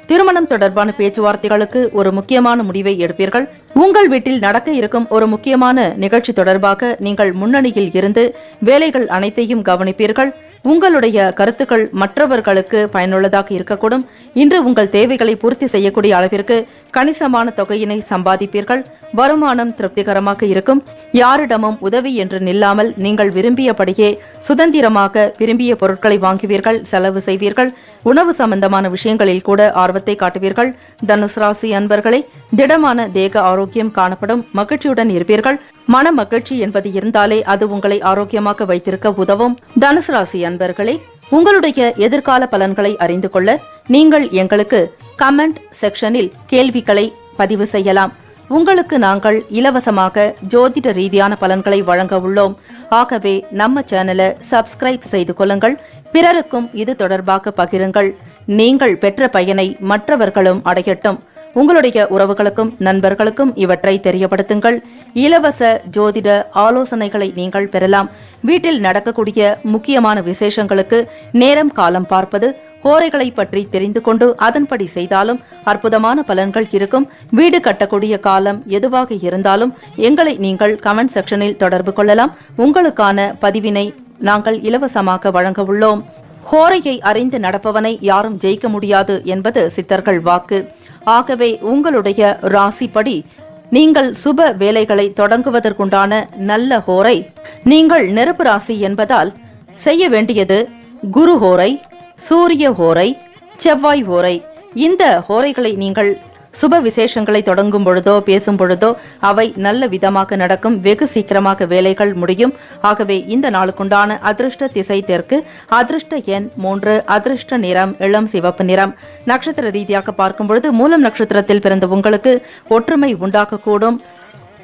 S2: திருமணம் தொடர்பான பேச்சுவார்த்தைகளுக்கு ஒரு முக்கியமான முடிவை எடுப்பீர்கள். உங்கள் வீட்டில் நடக்க இருக்கும் ஒரு முக்கியமான நிகழ்ச்சி தொடர்பாக நீங்கள் முன்னணியில் இருந்து வேலைகள் அனைத்தையும் கவனிப்பீர்கள். உங்களுடைய கருத்துக்கள் மற்றவர்களுக்கு பயனுள்ளதாக இருக்கக்கூடும். இன்று உங்கள் தேவைகளை பூர்த்தி செய்யக்கூடிய அளவிற்கு
S1: கணிசமான தொகையினை சம்பாதிப்பீர்கள். வருமானம் திருப்திகரமாக இருக்கும். யாரிடமும் உதவி என்று நில்லாமல் நீங்கள் விரும்பியபடியே சுதந்திரமாக விரும்பிய பொருட்களை வாங்குவீர்கள், செலவு செய்வீர்கள். உணவு சம்பந்தமான விஷயங்களில் கூட ஆர்வத்தை காட்டுவீர்கள். தனுசு ராசி அன்பர்களே, திடமான தேக ஆரோக்கியம் காணப்படும். மகிழ்ச்சியுடன் இருப்பீர்கள். மன மகிழ்ச்சி என்பது இருந்தாலே அது உங்களை ஆரோக்கியமாக வைத்திருக்க உதவும். தனுசு ராசி அன்பர்களே, உங்களுடைய எதிர்கால பலன்களை அறிந்து கொள்ள நீங்கள் எங்களுக்கு கமெண்ட் செக்ஷனில் கேள்விகளை பதிவு செய்யலாம். உங்களுக்கு நாங்கள் இலவசமாக ஜோதிட ரீதியான பலன்களை வழங்க உள்ளோம். ஆகவே நம்ம சேனலை சப்ஸ்கிரைப் செய்து கொள்ளுங்கள். பிறருக்கும் இது தொடர்பாக பகிருங்கள். நீங்கள் பெற்ற பயனை மற்றவர்களும் அடையட்டும். உங்களுடைய உறவுகளுக்கும் நண்பர்களுக்கும் இவற்றை தெரியப்படுத்துங்கள். இலவச ஜோதிட ஆலோசனைகளை நீங்கள் பெறலாம். வீட்டில் நடக்கக்கூடிய முக்கியமான விசேஷங்களுக்கு நேரம் காலம் பார்ப்பது, கோரைகளை பற்றி தெரிந்து கொண்டு அதன்படி செய்தாலும் அற்புதமான பலன்கள் இருக்கும். வீடு கட்டக்கூடிய காலம் எதுவாக இருந்தாலும் எங்களை நீங்கள் கமெண்ட் செக்ஷனில் தொடர்பு கொள்ளலாம். உங்களுக்கான பதிவினை நாங்கள் இலவசமாக வழங்க உள்ளோம். கோரையை அறிந்து நடப்பவனை யாரும் ஜெயிக்க முடியாது என்பது சித்தர்கள் வாக்கு. ஆகவே உங்களுடைய ராசிப்படி நீங்கள் சுப வேலைகளை தொடங்குவதற்குண்டான நல்ல ஹோரை, நீங்கள் நெருப்பு ராசி என்பதால் செய்ய வேண்டியது குரு ஹோரை, சூரிய ஹோரை, செவ்வாய் ஹோரை. இந்த ஹோரைகளை நீங்கள் சுப விசேஷங்களை தொடங்கும் பொழுதோ பேசும் பொழுதோ அவை நல்ல விதமாக நடக்கும். வெகு சீக்கிரமாக வேலைகள் முடியும். ஆகவே இந்த நாளுக்குண்டான அதிர்ஷ்ட திசை தெற்கு, அதிர்ஷ்ட எண் 3, அதிர்ஷ்ட நிறம் இளம் சிவப்பு நிறம். நட்சத்திர ரீதியாக பார்க்கும் பொழுது மூலம் நட்சத்திரத்தில் பிறந்த உங்களுக்கு ஒற்றுமை உண்டாக்கக்கூடும்.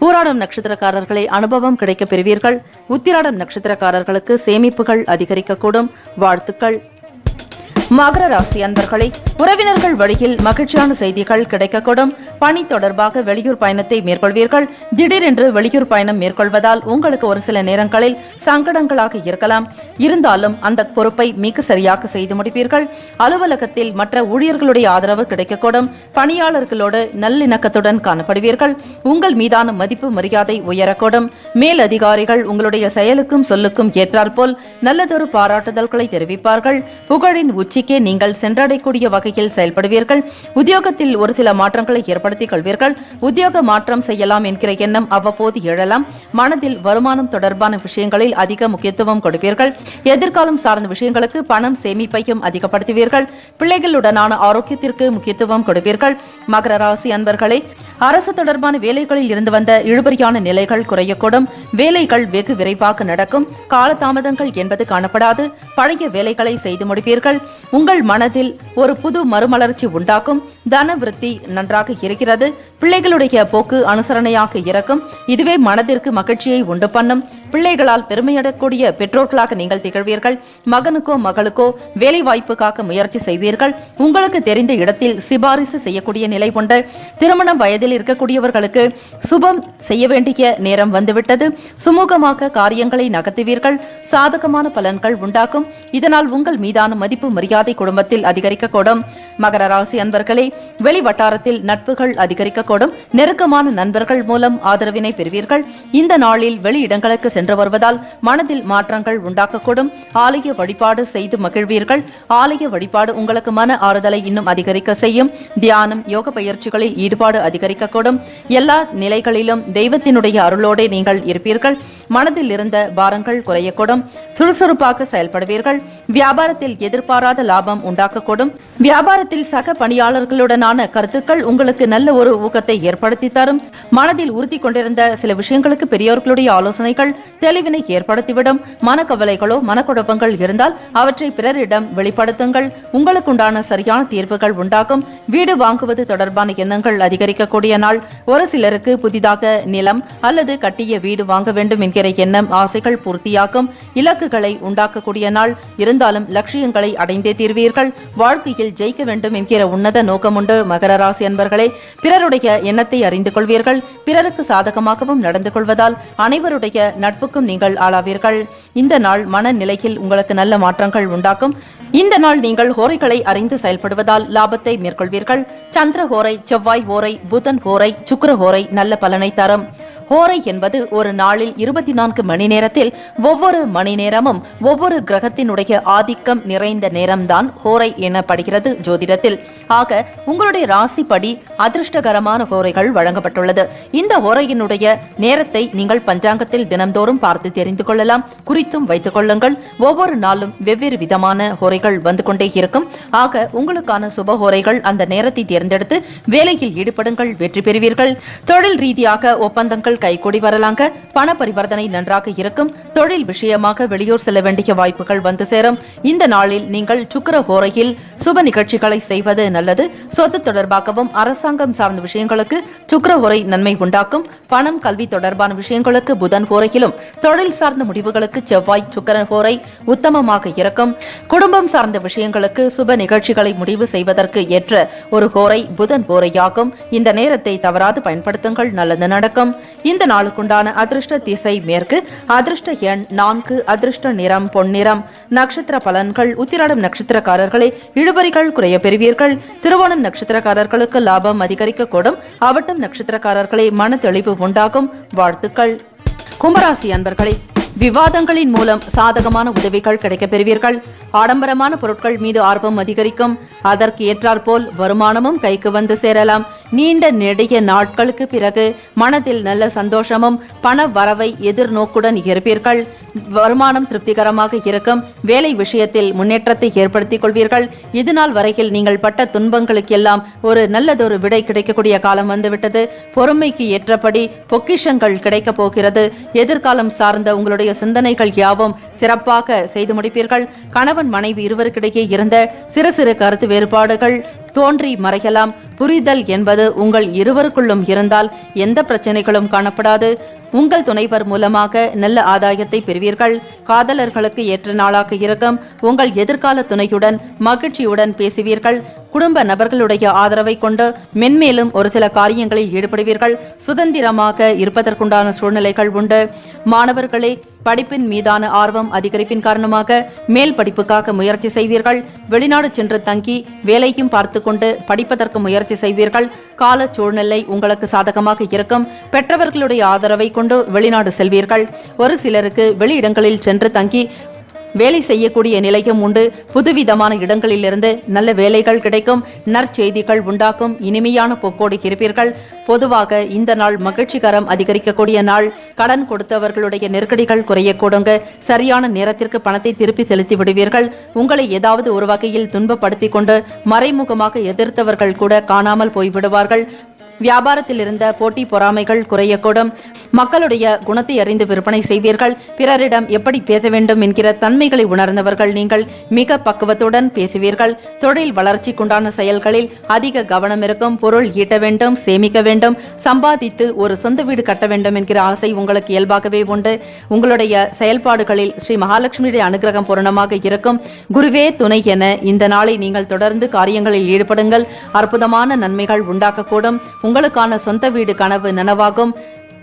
S1: பூராடம் நட்சத்திரக்காரர்களை அனுபவம் கிடைக்க பெறுவீர்கள். உத்திராடம் நட்சத்திரக்காரர்களுக்கு சேமிப்புகள் அதிகரிக்கக்கூடும். வாழ்த்துக்கள். மகர ராசி அன்பர்களை, உறவினர்கள் வழியில் மகிழ்ச்சியான செய்திகள் கிடைக்கக்கூடும். பணி தொடர்பாக வெளியூர் பயணத்தை மேற்கொள்வீர்கள். திடீரென்று வெளியூர் பயணம் மேற்கொள்வதால் உங்களுக்கு ஒரு சில நேரங்களில் சங்கடங்களாக இருக்கலாம். இருந்தாலும் அந்த பொறுப்பை மிக சரியாக செய்து முடிப்பீர்கள். அலுவலகத்தில் மற்ற ஊழியர்களுடைய ஆதரவு கிடைக்கக்கூடும். பணியாளர்களோடு நல்லிணக்கத்துடன் காணப்படுவீர்கள். உங்கள் மீதான மதிப்பு மரியாதை உயரக்கூடும். மேல் அதிகாரிகள் உங்களுடைய செயலுக்கும் சொல்லுக்கும் ஏற்றால் போல் நல்லதொரு பாராட்டுதல்களை தெரிவிப்பார்கள். புகழின் உச்சிக்கே நீங்கள் சென்றடையக்கூடிய வகையில் செயல்படுவீர்கள். உத்தியோகத்தில் ஒரு சில மாற்றங்களை ஏற்படுத்திக் கொள்வீர்கள். உத்தியோக மாற்றம் செய்யலாம் என்கிற எண்ணம் அவ்வப்போது எழலாம். மனதில் வருமானம் தொடர்பான விஷயங்களில் அதிக முக்கியத்துவம் கொடுப்பீர்கள். எதிர்காலம் சார்ந்த விஷயங்களுக்கு பணம் சேமிப்பையும் அதிகப்படுத்துவீர்கள். பிள்ளைகளுடனான ஆரோக்கியத்திற்கு முக்கியத்துவம் கொடுப்பீர்கள். மகர ராசி அன்பர்களே, அரசு தொடர்பான வேலைகளில் இருந்து வந்த இழுபறியான நிலைகள் குறையக்கூடும். வேலைகள் வெகு விரைவாக நடக்கும். காலதாமதங்கள் என்பது காணப்படாது. பழைய வேலைகளை செய்து முடிப்பீர்கள். உங்கள் மனதில் ஒரு புது மறுமலர்ச்சி உண்டாக்கும். தன விருத்தி நன்றாக இருக்கிறது. பிள்ளைகளுடைய போக்கு அனுசரணையாக இருக்கும். இதுவே மனதிற்கு மகிழ்ச்சியை உண்டு பண்ணும். பிள்ளைகளால் பெருமையடக்கூடிய பெற்றோர்களாக நீங்கள் திகழ்வீர்கள். மகனுக்கோ மகளுக்கோ வேலை வாய்ப்புக்காக முயற்சி செய்வீர்கள். உங்களுக்கு தெரிந்த இடத்தில் சிபாரிசு செய்யக்கூடிய நிலை கொண்ட திருமணம் வயதில் இருக்கக்கூடியவர்களுக்கு சுபம் செய்ய வேண்டிய நேரம் வந்துவிட்டது. சுமூகமாக காரியங்களை நகர்த்துவீர்கள். சாதகமான பலன்கள் உண்டாக்கும். இதனால் உங்கள் மீதான மதிப்பு மரியாதை குடும்பத்தில் அதிகரிக்கக்கூடும். மகர ராசி அன்பர்களே, வெளி வட்டாரத்தில் நட்புகள் அதிகரிக்கக்கூடும். நெருக்கமான நண்பர்கள் மூலம் ஆதரவினை பெறுவீர்கள். இந்த நாளில் வெளி இடங்களுக்கு சென்று வருவதால் மனதில் மாற்றங்கள் உண்டாக்கக்கூடும். ஆலய வழிபாடு செய்து மகிழ்வீர்கள். ஆலய வழிபாடு உங்களுக்கு மன ஆறுதலை இன்னும் அதிகரிக்க செய்யும். தியானம், யோக பயிற்சிகளில் ஈடுபாடு அதிகரிக்கக்கூடும். எல்லா நிலைகளிலும் தெய்வத்தினுடைய அருளோடே நீங்கள் இருப்பீர்கள். மனதில் இருந்த பாரங்கள் குறையக்கூடும். சுறுசுறுப்பாக செயல்படுவீர்கள். வியாபாரத்தில் எதிர்பாராத லாபம் உண்டாக்கக்கூடும். வியாபாரத்தில் சக பணியாளர்களுடனான கருத்துக்கள் உங்களுக்கு நல்ல ஒரு ஊக்கத்தை ஏற்படுத்தி தரும். மனதில் உறுதி கொண்டிருந்த சில விஷயங்களுக்கு பெரியோர்களுடைய ஆலோசனைகள் தெளிவினை ஏற்படுத்திவிடும். மனக்கவலைகளோ மனக்குழப்பங்கள் இருந்தால் அவற்றை பிறரிடம் வெளிப்படுத்துங்கள். உங்களுக்குண்டான சரியான தீர்வுகள் உண்டாகும். வீடு வாங்குவது தொடர்பான எண்ணங்கள் அதிகரிக்கக்கூடிய நாள். ஒரு சிலருக்கு புதிதாக நிலம் அல்லது கட்டிய வீடு வாங்க வேண்டும் என்கிற எண்ணம், ஆசைகள் பூர்த்தியாகும். இலக்குகளை உண்டாக்கக்கூடிய நாள். இருந்தாலும் லட்சியங்களை அடைந்தே தீர்வீர்கள். வாழ்க்கையில் ஜெயிக்க வேண்டும் என்கிற உன்னத நோக்கமுண்டு. மகர ராசி அன்பர்களே, பிறருடைய எண்ணத்தை அறிந்து கொள்வீர்கள். பிறருக்கு சாதகமாகவும் நடந்து கொள்வதால் அனைவருடைய நட்புக்கும் நீங்கள் ஆளாவீர்கள். இந்த நாள் மனநிலையில் உங்களுக்கு நல்ல மாற்றங்கள் உண்டாக்கும். இந்த நாள் நீங்கள் ஹோரைகளை அறிந்து செயல்படுவதால் லாபத்தை மேற்கொள்வீர்கள். சந்திர ஹோரை, செவ்வாய் ஹோரை, புதன் ஹோரை, சுக்கிர ஹோரை நல்ல பலனை தரும்.
S2: ஹோரை என்பது ஒரு நாளில் 24 மணி நேரத்தில் ஒவ்வொரு மணி நேரமும் ஒவ்வொரு கிரகத்தினுடைய ஆதிக்கம் நிறைந்த நேரம்தான் ஹோரை எனப்படுகிறது ஜோதிடத்தில். ஆக உங்களுடைய ராசிப்படி அதிர்ஷ்டகரமான ஹோரைகள் வழங்கப்பட்டுள்ளது. இந்த ஹோரையினுடைய நேரத்தை நீங்கள் பஞ்சாங்கத்தில் தினம்தோறும் பார்த்து தெரிந்து கொள்ளலாம். குறித்தும் வைத்துக் கொள்ளுங்கள். ஒவ்வொரு நாளும் வெவ்வேறு விதமான ஹோரைகள் வந்து கொண்டே இருக்கும். ஆக உங்களுக்கான சுப ஹோரைகள் அந்த நேரத்தை தேர்ந்தெடுத்து வேலையில் ஈடுபடுங்கள், வெற்றி பெறுவீர்கள். தொழில் ரீதியாக ஒப்பந்தங்கள் கைகூடி வரலாங்க. பண பரிவர்த்தனை நன்றாக இருக்கும். தொழில் விஷயமாக வெளியூர் செல்ல வேண்டிய வாய்ப்புகள் வந்து சேரும். இந்த நாளில் நீங்கள் சுக்கிர ஹோரையில் சுப நிகழ்ச்சிகளை செய்வது நல்லது. சொத்து தொடர்பாகவும் அரசாங்கம் சார்ந்த விஷயங்களுக்கு சுக்கிர ஹோரை நன்மை உண்டாக்கும். பணம், கல்வி தொடர்பான விஷயங்களுக்கு புதன் ஹோரையிலும், தொழில் சார்ந்த முடிவுகளுக்கு செவ்வாய் சுக்கிர ஹோரை உத்தமமாக இருக்கும். குடும்பம் சார்ந்த விஷயங்களுக்கு சுப நிகழ்ச்சிகளை முடிவு செய்வதற்கு ஏற்ற ஒரு ஹோரை புதன் ஹோரையாகும். இந்த நேரத்தை தவறாது பயன்படுத்துங்கள், நல்லது நடக்கும். இந்த நாளுக்குண்டான அதிர்ஷ்ட திசை மேற்கு. அதிர்ஷ்ட எண் 4. அதிர்ஷ்ட நிறம் பொன்னிறம். நட்சத்திர பலன்கள். உத்திராடம் நட்சத்திரக்காரர்களே இழுபறிகள் குறைய பெறுவீர்கள். திருவோணம் நட்சத்திரக்காரர்களுக்கு லாபம் அதிகரிக்கக்கூடும். அவட்டம் நட்சத்திரக்காரர்களே மன தெளிவு உண்டாகும். வாழ்த்துக்கள். கும்பராசி அன்பர்களே, விவாதங்களின் மூலம் சாதகமான உதவிகள் கிடைக்கப் பெறுவீர்கள். ஆடம்பரமான பொருட்கள் மீது ஆர்வம் அதிகரிக்கும். அதற்கு ஏற்றாற்போல் வருமானமும் கைக்கு வந்து சேரலாம். நீண்ட நெடிய நாட்களுக்கு பிறகு மனதில் நல்ல சந்தோஷமும் பண வரவை எதிர்நோக்குடன் இருப்பீர்கள். வருமானம் திருப்திகரமாக இருக்கும். வேலை விஷயத்தில் முன்னேற்றத்தை ஏற்படுத்திக் கொள்வீர்கள். இதுநாள் வரையில் நீங்கள் பட்ட துன்பங்களுக்கெல்லாம் ஒரு நல்லதொரு விடை கிடைக்கக்கூடிய காலம் வந்துவிட்டது. பொறுமைக்கு ஏற்றபடி பொக்கிஷங்கள் கிடைக்கப் போகிறது. எதிர்காலம் சார்ந்த உங்களுடைய சிந்தனைகள் யாவும் சிறப்பாக செய்து முடிப்பீர்கள். கணவன் மனைவி இருவருக்கிடையே இருந்த சிறு சிறு கருத்து வேறுபாடுகள் தோன்றி மறையலாம். புரிதல் என்பது உங்கள் இருவருக்குள்ளும் இருந்தால் எந்த பிரச்சனைகளும் காணப்படாது. உங்கள் துணைவர் மூலமாக நல்ல ஆதாயத்தை பெறுவீர்கள். காதலர்களுக்கு ஏற்ற நாளாக இருக்கும். உங்கள் எதிர்கால துணையுடன் மகிழ்ச்சியுடன் பேசுவீர்கள். குடும்ப நபர்களுடைய ஆதரவை கொண்டு மென்மேலும் ஒரு சில காரியங்களில் ஈடுபடுவீர்கள். சுதந்திரமாக இருப்பதற்குண்டான சூழ்நிலைகள் உண்டு. மாணவர்களே, படிப்பின் மீதான ஆர்வம் அதிகரிப்பின் காரணமாக மேல் படிப்புக்காக முயற்சி செய்வீர்கள். வெளிநாடு சென்று தங்கி வேலையும் பார்த்து கொண்டு படிப்பதற்கு முயற்சி செய்வீர்கள். கால சூழ்நிலை உங்களுக்கு சாதகமாக இருக்கும். பெற்றவர்களுடைய ஆதரவை கொண்டு வெளிநாடு செல்வீர்கள். ஒரு சிலருக்கு வெளியிடங்களில் சென்று தங்கி வேலை செய்யக்கூடிய நிலையும் உண்டு. புதுவிதமான இடங்களிலிருந்து நல்ல வேலைகள் கிடைக்கும். நற்செய்திகள் உண்டாக்கும். இனிமையான போக்கோடு இருப்பீர்கள். பொதுவாக இந்த நாள் மகிழ்ச்சிகரம் அதிகரிக்கக்கூடிய நாள். கடன் கொடுத்தவர்களுடைய நெருக்கடிகள் குறையக்கூடுங்க. சரியான நேரத்திற்கு பணத்தை திருப்பி செலுத்தி விடுவீர்கள். உங்களை ஏதாவது ஒரு வகையில் துன்பப்படுத்திக் கொண்டு மறைமுகமாக எதிர்த்தவர்கள் கூட காணாமல் போய்விடுவார்கள். வியாபாரத்தில் இருந்த போட்டி பொறாமைகள் குறையக்கூடும். மக்களுடைய குணத்தை அறிந்து விற்பனை செய்வீர்கள். பிறரிடம் எப்படி பேச வேண்டும் என்கிற தன்மைகளை உணர்ந்தவர்கள் நீங்கள். மிக பக்குவத்துடன் பேசுவீர்கள். தொழில் வளர்ச்சிக்குண்டான செயல்களில் அதிக கவனம் இருக்கும். பொருள் ஈட்ட வேண்டும், சேமிக்க வேண்டும், சம்பாதித்து ஒரு சொந்த வீடு கட்ட வேண்டும் என்கிற ஆசை உங்களுக்கு இயல்பாகவே உண்டு. உங்களுடைய செயல்பாடுகளில் ஸ்ரீ மகாலட்சுமியுடைய அனுகிரகம் பூரணமாக இருக்கும். குருவே துணை என இந்த நாளை நீங்கள் தொடர்ந்து காரியங்களில் ஈடுபடுங்கள். அற்புதமான நன்மைகள் உண்டாக்கக்கூடும். உங்களுக்கான சொந்த வீடு கனவு நனவாகும்.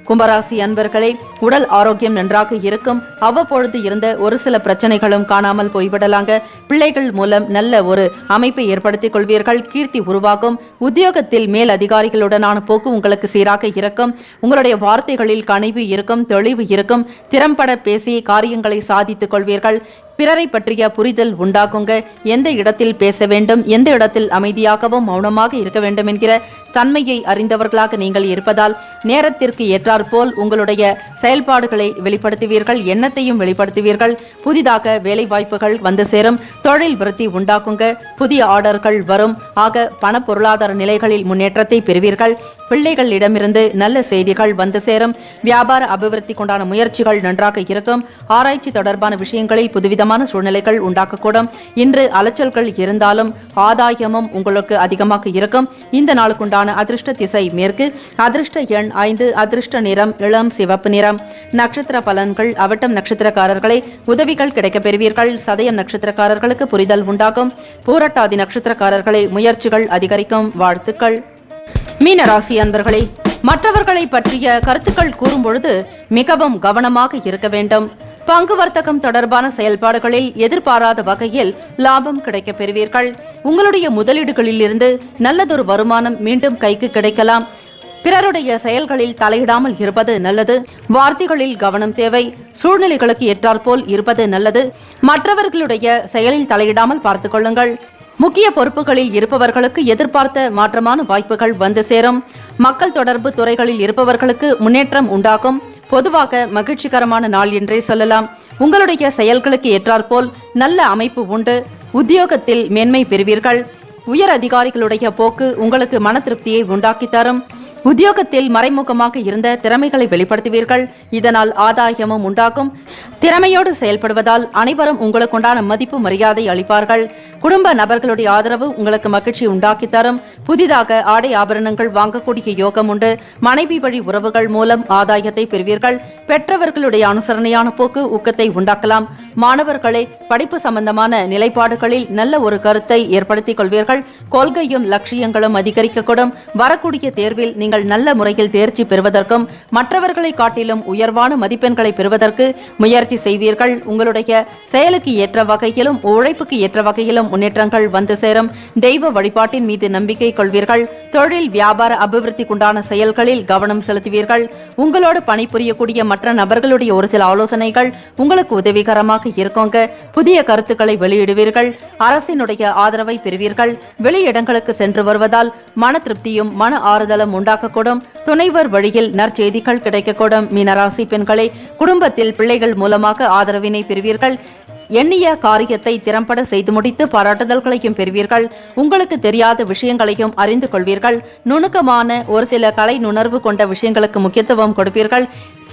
S2: கும்பராசி அன்பர்களே, உடல் ஆரோக்கியம் நன்றாக இருக்கும். அவ்வப்பொழுது இருந்த ஒரு சில பிரச்சனைகளும் காணாமல் போய்விடலாங்க. பிள்ளைகள் மூலம் நல்ல ஒரு அமைப்பை ஏற்படுத்திக் கொள்வீர்கள். கீர்த்தி உருவாகும். உத்தியோகத்தில் மேல் அதிகாரிகளுடனான போக்கு உங்களுக்கு சீராக இருக்கும். உங்களுடைய வார்த்தைகளில் கனிவு இருக்கும், தெளிவு இருக்கும். திறம்பட பேசி காரியங்களை சாதித்துக் கொள்வீர்கள். பிறரை பற்றிய புரிதல் உண்டாகுங்க. எந்த இடத்தில் பேச வேண்டும், எந்த இடத்தில் அமைதியாகவும் மௌனமாக இருக்க வேண்டும் என்கிற தன்மையை அறிந்தவர்களாக நீங்கள் இருப்பதால் நேரத்திற்கு ஏற்றாற்போல் உங்களுடைய செயல்பாடுகளை வெளிப்படுத்துவீர்கள். எண்ணத்தையும் வெளிப்படுத்துவீர்கள். புதிதாக வேலை வாய்ப்புகள் வந்து சேரும். தொழில் விருத்தி உண்டாகுங்க. புதிய ஆர்டர்கள் வரும். ஆக பண பொருளாதார நிலைகளில் முன்னேற்றத்தை பெறுவீர்கள். பிள்ளைகளிடமிருந்து நல்ல செய்திகள் வந்து சேரும். வியாபார அபிவிருத்தி கொண்டான முயற்சிகள் நன்றாக இருக்கும். ஆராய்ச்சி தொடர்பான விஷயங்களில் புதுவிதமான சூழ்நிலைகள் உண்டாக்கக்கூடும். இன்று அலைச்சல்கள் இருந்தாலும் ஆதாயமும் உங்களுக்கு அதிகமாக இருக்கும். இந்த நாளுக்குண்டான அதிர்ஷ்ட திசை மேற்கு. அதிர்ஷ்ட எண் 5. அதிர்ஷ்ட நிறம் இளம் சிவப்பு நிறம். நட்சத்திர பலன்கள். அவட்டம் நட்சத்திரக்காரர்களை உதவிகள் கிடைக்கப் பெறுவீர்கள். சதயம் நட்சத்திரக்காரர்களுக்கு புரிதல் உண்டாகும். பூரட்டாதி நட்சத்திரக்காரர்களை முயற்சிகள் அதிகரிக்கும். வாழ்த்துக்கள். மீனராசி அன்பர்களே, மற்றவர்களை பற்றிய கருத்துக்கள் கூறும் பொழுது மிகவும் கவனமாக இருக்க வேண்டும். பங்கு வர்த்தகம் தொடர்பான செயல்பாடுகளில் எதிர்பாராத வகையில் லாபம் கிடைக்கப் பெறுவீர்கள். உங்களுடைய முதலீடுகளில் இருந்து நல்லதொரு வருமானம் மீண்டும் கைக்கு கிடைக்கலாம்.
S1: பிறருடைய செயல்களில் தலையிடாமல் இருப்பது நல்லது. வார்த்தைகளில் கவனம் தேவை. சூழ்நிலைகளுக்கு ஏற்றாற்போல் இருப்பது நல்லது. மற்றவர்களுடைய செயலில் தலையிடாமல் பார்த்துக் கொள்ளுங்கள். முக்கிய பொறுப்புகளில் இருப்பவர்களுக்கு எதிர்பார்த்த மாற்றமான வாய்ப்புகள் வந்து சேரும். மக்கள் தொடர்பு துறைகளில் இருப்பவர்களுக்கு முன்னேற்றம் உண்டாகும். பொதுவாக மகிழ்ச்சிகரமான நாள் என்றே சொல்லலாம். உங்களுடைய செயல்களுக்கு ஏற்றாற்போல் நல்ல அமைப்பு உண்டு. உத்தியோகத்தில் மேன்மை பெறுவீர்கள். உயர் அதிகாரிகளுடைய போக்கு உங்களுக்கு மன திருப்தியை உண்டாக்கி தரும். உத்தியோகத்தில் மறைமுகமாக இருந்த திறமைகளை வெளிப்படுத்துவீர்கள். இதனால் ஆதாயமும் உண்டாகும். திறமையோடு செயல்படுவதால் அனைவரும் உங்களுக்குண்டான மதிப்பு மரியாதை அளிப்பார்கள். குடும்ப நபர்களுடைய ஆதரவு உங்களுக்கு மகிழ்ச்சி உண்டாக்கி தரும். புதிதாக ஆடை ஆபரணங்கள் வாங்கக்கூடிய யோகம் உண்டு. மனைவி வழி உறவுகள் மூலம் ஆதாயத்தை பெறுவீர்கள். பெற்றவர்களுடைய அனுசரணையான போக்கு ஊக்கத்தை உண்டாக்கலாம். மாணவர்களை படிப்பு சம்பந்தமான நிலைப்பாடுகளில் நல்ல ஒரு கருத்தை ஏற்படுத்திக் கொள்வீர்கள். கொள்கையும் லட்சியங்களும் அதிகரிக்கக்கூடும். வரக்கூடிய தேர்வில் நீங்கள் நல்ல முறையில் தேர்ச்சி பெறுவதற்கும் மற்றவர்களை காட்டிலும் உயர்வான மதிப்பெண்களை பெறுவதற்கு முயற்சி செய்வீர்கள். உங்களுடைய செயலுக்கு ஏற்ற வகையிலும் உழைப்புக்கு ஏற்ற வகையிலும் முன்னேற்றங்கள் வந்து சேரும். தெய்வ வழிபாட்டின் மீது நம்பிக்கை கொள்வீர்கள். தொழில் வியாபார அபிவிருத்திக்குண்டான செயல்களில் கவனம் செலுத்துவீர்கள். உங்களோடு பணிபுரியக்கூடிய மற்ற நபர்களுடைய ஒரு சில ஆலோசனைகள் உங்களுக்கு உதவிகரமாக இருக்குங்க. புதிய கருத்துக்களை வெளியிடுவீர்கள். அரசினுடைய ஆதரவை பெறுவீர்கள். வெளியிடங்களுக்கு சென்று வருவதால் மன திருப்தியும் மன ஆறுதலும் உண்டாக்கக்கூடும். துணைவர் வழியில் நற்செய்திகள் கிடைக்கக்கூடும். மீனராசி பெண்களை குடும்பத்தில் பிள்ளைகள் மூலமாக ஆதரவினை பெறுவீர்கள். எண்ணிய காரியத்தை திறம்பட செய்து முடித்து பாராட்டுதல்களையும் பெறுவீர்கள். உங்களுக்கு தெரியாத விஷயங்களையும் அறிந்து கொள்வீர்கள். நுணுக்கமான ஒரு சில கலை நுணர்வு கொண்ட விஷயங்களுக்கு முக்கியத்துவம் கொடுப்பீர்கள்.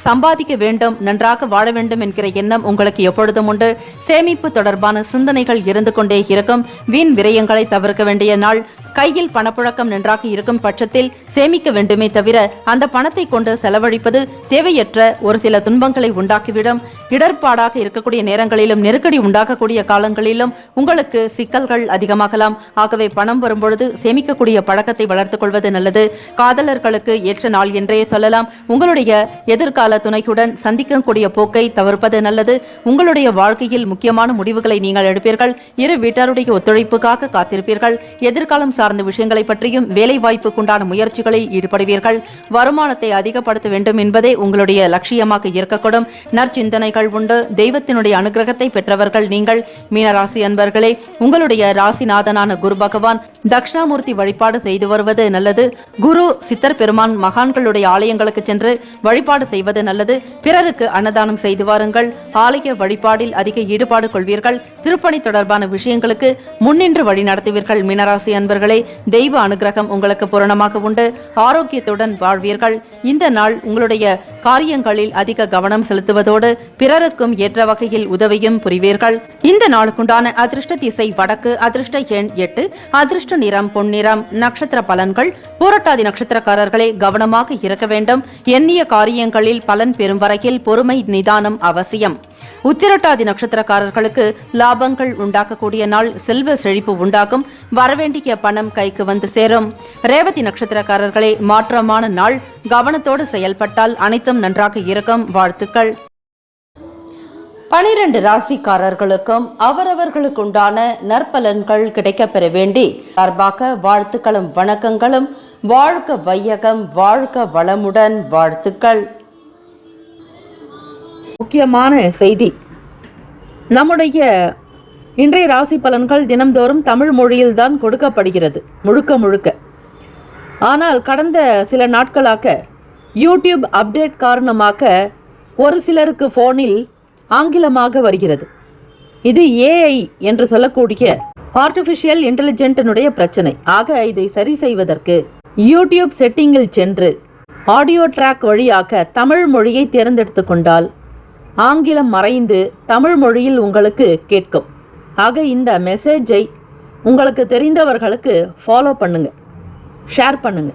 S1: சம்பாதிக்க வேண்டும், நன்றாக வாழ வேண்டும் என்கிற எண்ணம் உங்களுக்கு எப்பொழுதும் உண்டு. சேமிப்பு தொடர்பான சிந்தனைகள் இருந்து கொண்டே இருக்கும். வீண் விரயங்களை தவிர்க்க வேண்டிய நாள். கையில் பணப்புழக்கம் நன்றாக இருக்கும் பட்சத்தில் சேமிக்க வேண்டுமே தவிர அந்த பணத்தை கொண்டு செலவழிப்பது தேவையற்ற ஒரு சில துன்பங்களை உண்டாக்கிவிடும். இடர்பாடாக இருக்கக்கூடிய நேரங்களிலும் நெருக்கடி உண்டாகக்கூடிய காலங்களிலும் உங்களுக்கு சிக்கல்கள் அதிகமாகலாம். ஆகவே பணம் வரும்பொழுது சேமிக்கக்கூடிய பழக்கத்தை வளர்த்துக் கொள்வது நல்லது. காதலர்களுக்கு ஏற்ற நாள் என்றே சொல்லலாம். உங்களுடைய எதிர்கால துணையுடன் சந்திக்கக்கூடிய போக்கை தவிர்ப்பது நல்லது. உங்களுடைய வாழ்க்கையில் முக்கியமான முடிவுகளை நீங்கள் எடுப்பீர்கள். இரு வீட்டாருடைய ஒத்துழைப்புக்காக காத்திருப்பீர்கள். எதிர்காலம் சார்ந்த விஷயங்களை பற்றியும் வேலை வாய்ப்புக்குண்டான முயற்சிகளில் ஈடுபடுவீர்கள். வருமானத்தை அதிகப்படுத்த வேண்டும் என்பதே உங்களுடைய லட்சியமாக இருக்கக்கூடும். நற்சிந்தனைகள் உண்டு. தெய்வத்தினுடைய அனுகிரகத்தை பெற்றவர்கள் நீங்கள். மீனராசி அன்பர்களே, உங்களுடைய ராசிநாதனான குரு பகவான் தட்சிணாமூர்த்தி வழிபாடு செய்து வருவது நல்லது. குரு சித்தர் பெருமான் மகான்களுடைய ஆலயங்களுக்கு சென்று வழிபாடு செய்வது நல்லது. பிறருக்கு அன்னதானம் செய்து வாருங்கள். ஆலய வழிபாடில் அதிக ஈடுபாடு கொள்வீர்கள். திருப்பணி தொடர்பான விஷயங்களுக்கு முன்னின்று வழி நடத்துவீர்கள். மீனராசி அன்பர்களே, தெய்வ அனுகிரகம் உங்களுக்கு பூரணமாக உண்டு. ஆரோக்கியத்துடன் வாழ்வீர்கள். இந்த நாள் உங்களுடைய காரியங்களில் அதிக கவனம் செலுத்துவதோடு பிறருக்கும் ஏற்ற வகையில் உதவியும் புரிவீர்கள். இந்த நாளுக்குண்டான அதிர்ஷ்ட திசை வடக்கு. அதிர்ஷ்ட எண் 8. அதிர்ஷ்ட நிறம் பொன்னிறம். நட்சத்திர பலன்கள். பூரட்டாதி நட்சத்திரக்காரர்களே, கவனமாக இருக்க வேண்டும். எண்ணிய காரியங்களில் பலன் பெறும் வரையில் பொறுமை நிதானம் அவசியம். உத்திரட்டாதி நட்சத்திரக்காரர்களுக்கு லாபங்கள் உண்டாக்கக்கூடிய நாள். செல்வ செழிப்பு உண்டாகும். வரவேண்டிய பணம் கைக்கு வந்து சேரும். ரேவதி நட்சத்திரக்காரர்களே, மாற்றமான நாள். கவனத்தோடு செயல்பட்டால் அனைத்தும் நன்றாக இருக்கும். வாழ்த்துக்கள். 12 ராசிக்காரர்களுக்கும் அவரவர்களுக்குண்டான நற்பலன்கள் கிடைக்கப்பெற வேண்டி சார்பாக வாழ்த்துக்களும் வணக்கங்களும். வாழ்க வையகம், வாழ்க வளமுடன். வாழ்த்துக்கள்.
S3: முக்கியமான செய்தி. நம்முடைய இன்றைய ராசி பலன்கள் தினம்தோறும் தமிழ் மொழியில்தான் கொடுக்கப்படுகிறது, முழுக்க. ஆனால் கடந்த சில நாட்களாக யூடியூப் அப்டேட் காரணமாக ஒரு சிலருக்கு ஃபோனில் ஆங்கிலமாக வருகிறது. இது ஏஐ என்று சொல்லக்கூடிய ஆர்டிஃபிஷியல் இன்டெலிஜென்ட்டினுடைய பிரச்சனை. ஆக இதை சரி செய்வதற்கு யூடியூப் செட்டிங்கில் சென்று ஆடியோ ட்ராக் வழியாக தமிழ் மொழியை தேர்ந்தெடுத்து கொண்டால் ஆங்கிலம் மறைந்து தமிழ் மொழியில் உங்களுக்கு கேட்கும். ஆக இந்த மெசேஜை உங்களுக்கு தெரிந்தவர்களுக்கு ஃபாலோ பண்ணுங்க, ஷேர் பண்ணுங்க.